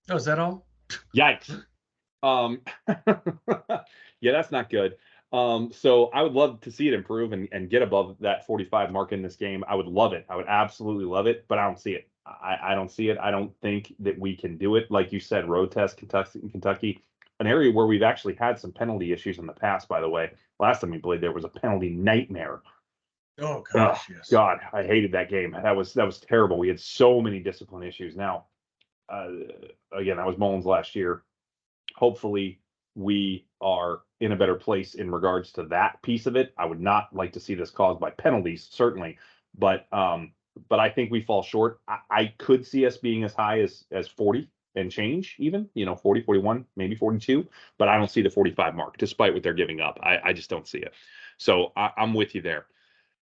Oh, is that all? Yikes. Yeah, that's not good. So I would love to see it improve and get above that 45 mark in this game. I would love it. I would absolutely love it, but I don't see it. I don't see it. I don't think that we can do it. Like you said, road test Kentucky, an area where we've actually had some penalty issues in the past, by the way. Last time we played, there was a penalty nightmare. Oh gosh, yes. God, I hated that game. That was terrible. We had so many discipline issues. Now, again, that was Mullins last year. Hopefully, we are in a better place in regards to that piece of it. I would not like to see this caused by penalties, certainly, but but I think we fall short. I could see us being as high as 40 and change, even, 40, 41, maybe 42, but I don't see the 45 mark, despite what they're giving up. I just don't see it. So I'm with you there.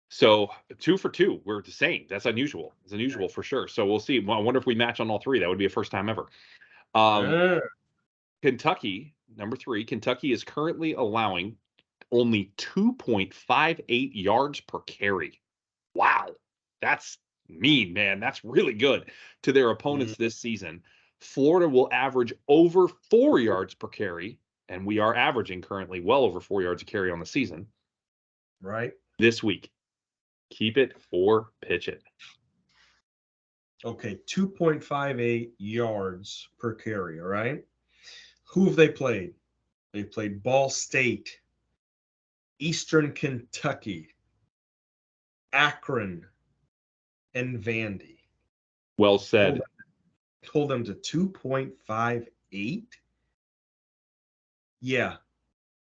So 2 for 2, we're the same. That's unusual. It's unusual for sure. So we'll see. Well, I wonder if we match on all three. That would be a first time ever. Kentucky, number 3, Kentucky is currently allowing only 2.58 yards per carry. Wow. That's mean, man. That's really good to their opponents this season. Florida will average over 4 yards per carry, and we are averaging currently well over 4 yards a carry on the season. Right. This week. Keep it or pitch it. Okay, 2.58 yards per carry, all right? Who have they played? They played Ball State, Eastern Kentucky, Akron, and Vandy. Well said. Hold them to 2.58? Yeah.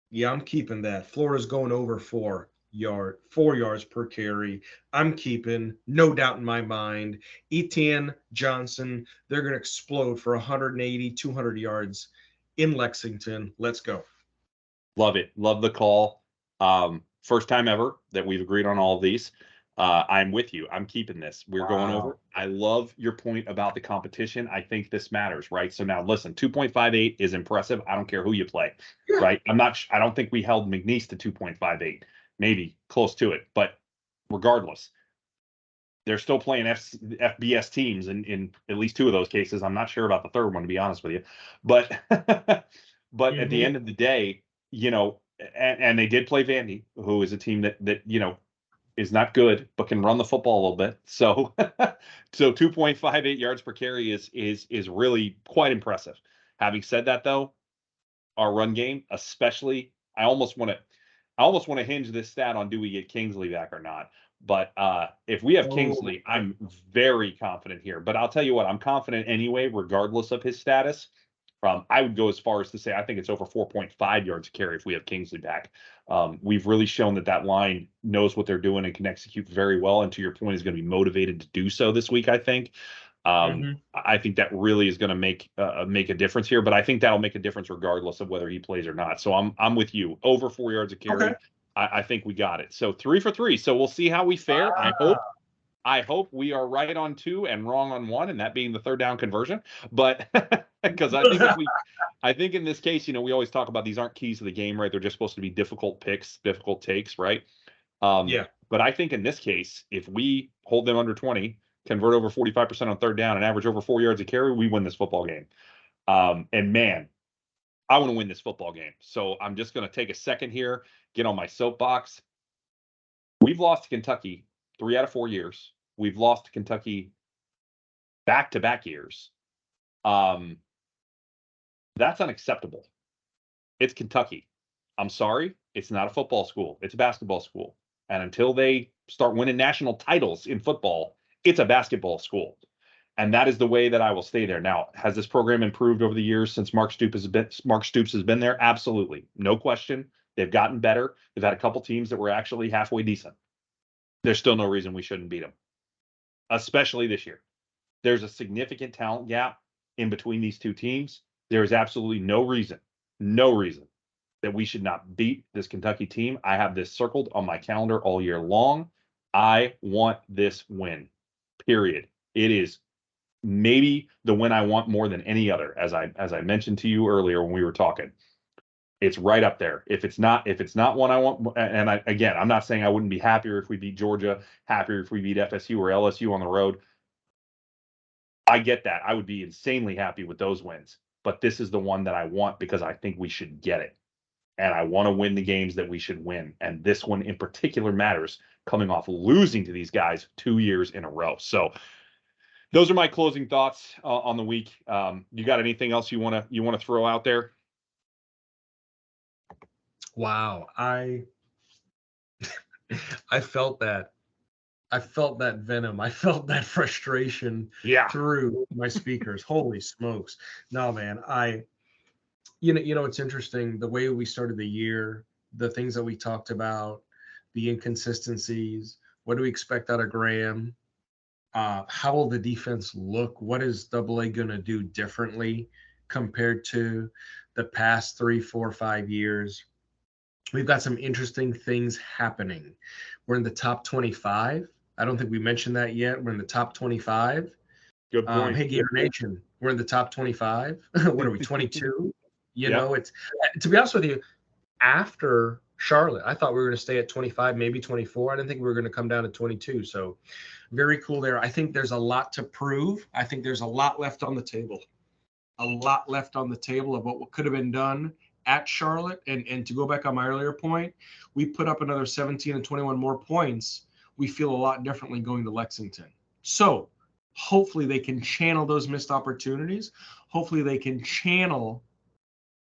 Yeah, I'm keeping that. Florida's going over 4 yards per carry. I'm keeping, no doubt in my mind, Etienne Johnson. They're going to explode for 180, 200 yards in Lexington. Let's go. Love it. Love the call. First time ever that we've agreed on all of these. I'm with you. I'm keeping this. We're going over. I love your point about the competition. I think this matters, right? So now listen, 2.58 is impressive. I don't care who you play, right? I don't think we held McNeese to 2.58, maybe close to it, but regardless, they're still playing FBS teams in at least 2 of those cases. I'm not sure about the third one, to be honest with you, but, but at the end of the day, and they did play Vandy, who is a team that is not good, but can run the football a little bit. So, so 2.58 yards per carry is really quite impressive. Having said that, though, our run game, especially, I almost want to hinge this stat on do we get Kingsley back or not. But if we have Kingsley, I'm very confident here. But I'll tell you what, I'm confident anyway, regardless of his status. I would go as far as to say I think it's over 4.5 yards a carry if we have Kingsley back. We've really shown that line knows what they're doing and can execute very well. And to your point, is going to be motivated to do so this week, I think. I think that really is going to make a difference here. But I think that'll make a difference regardless of whether he plays or not. So I'm with you. Over 4 yards a carry. Okay. I think we got it. So 3 for 3. So we'll see how we fare. I hope we are right on 2 and wrong on 1, and that being the third down conversion. But because I think in this case, we always talk about these aren't keys to the game, right? They're just supposed to be difficult picks, difficult takes, right? But I think in this case, if we hold them under 20, convert over 45% on third down, and average over 4 yards a carry, we win this football game. And man, I want to win this football game. So I'm just going to take a second here, get on my soapbox. We've lost to Kentucky 3 out of 4 years. We've lost to Kentucky back-to-back years. That's unacceptable. It's Kentucky. I'm sorry. It's not a football school. It's a basketball school. And until they start winning national titles in football, it's a basketball school. And that is the way that I will stay there. Now, has this program improved over the years since Mark Stoops has been there? Absolutely. No question. They've gotten better. They've had a couple teams that were actually halfway decent. There's still no reason we shouldn't beat them, especially this year. There's a significant talent gap in between these two teams. There is absolutely no reason that we should not beat this Kentucky team. I have this circled on my calendar all year long. I want this win, period. It is maybe the win I want more than any other, as I mentioned to you earlier when we were talking. It's right up there. If it's not one I want, and I'm not saying I wouldn't be happier if we beat Georgia, happier if we beat FSU or LSU on the road. I get that. I would be insanely happy with those wins. But this is the one that I want because I think we should get it. And I want to win the games that we should win. And this one in particular matters, coming off losing to these guys 2 years in a row. So those are my closing thoughts on the week. You got anything else you want to throw out there? Wow, I felt that. I felt that venom. I felt that frustration through my speakers. Holy smokes. No, man, it's interesting the way we started the year, the things that we talked about, the inconsistencies. What do we expect out of Graham? How will the defense look? What is AA going to do differently compared to the past 3, 4, 5 years? We've got some interesting things happening. We're in the top 25. I don't think we mentioned that yet. We're in the top 25. Good point. Hey, Gator Nation, we're in the top 25. What are we, 22? Yep. It's, to be honest with you, after Charlotte, I thought we were going to stay at 25, maybe 24. I didn't think we were going to come down to 22. So very cool there. I think there's a lot to prove. I think there's a lot left on the table. A lot left on the table of what could have been done at Charlotte. And to go back on my earlier point, we put up another 17 and 21 more points. We feel a lot differently going to Lexington. So hopefully they can channel those missed opportunities. Hopefully they can channel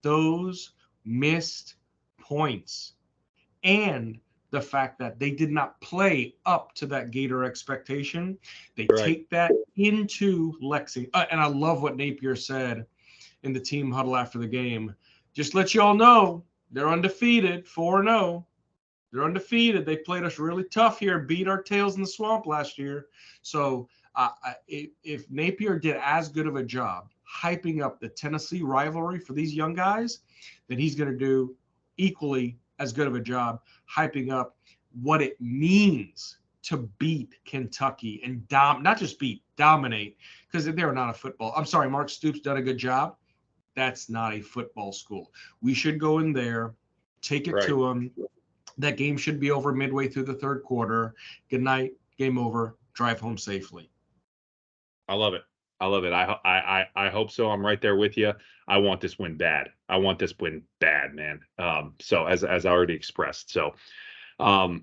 those missed points and the fact that they did not play up to that Gator expectation. They take that into Lexington. And I love what Napier said in the team huddle after the game. Just let you all know, they're undefeated, 4-0. They're undefeated. They played us really tough here, beat our tails in the swamp last year. So if Napier did as good of a job hyping up the Tennessee rivalry for these young guys, then he's going to do equally as good of a job hyping up what it means to beat Kentucky and not just beat, dominate, because they're not a football. I'm sorry, Mark Stoops done a good job. That's not a football school. We should go in there, take it to them. That game should be over midway through the third quarter. Good night, game over, drive home safely. I love it. I love it. I hope so. I'm right there with you. I want this win bad. I want this win bad, man. So as I already expressed. So love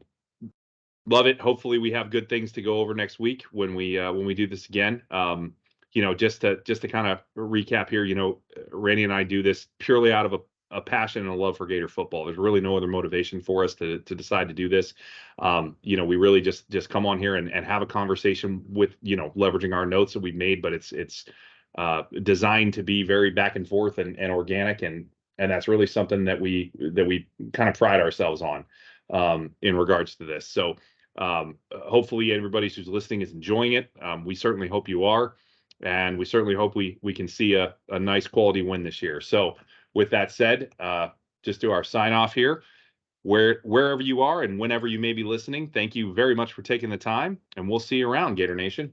it. Hopefully we have good things to go over next week when we do this again. Just to kind of recap here, Randy and I do this purely out of a passion and a love for Gator football. There's really no other motivation for us to decide to do this. We really just come on here and have a conversation with, leveraging our notes that we've made, but it's designed to be very back and forth and organic. And that's really something that we kind of pride ourselves on in regards to this. So hopefully everybody who's listening is enjoying it. We certainly hope you are. And we certainly hope we can see a nice quality win this year. So with that said, just do our sign off here. Wherever you are and whenever you may be listening, thank you very much for taking the time, and we'll see you around, Gator Nation.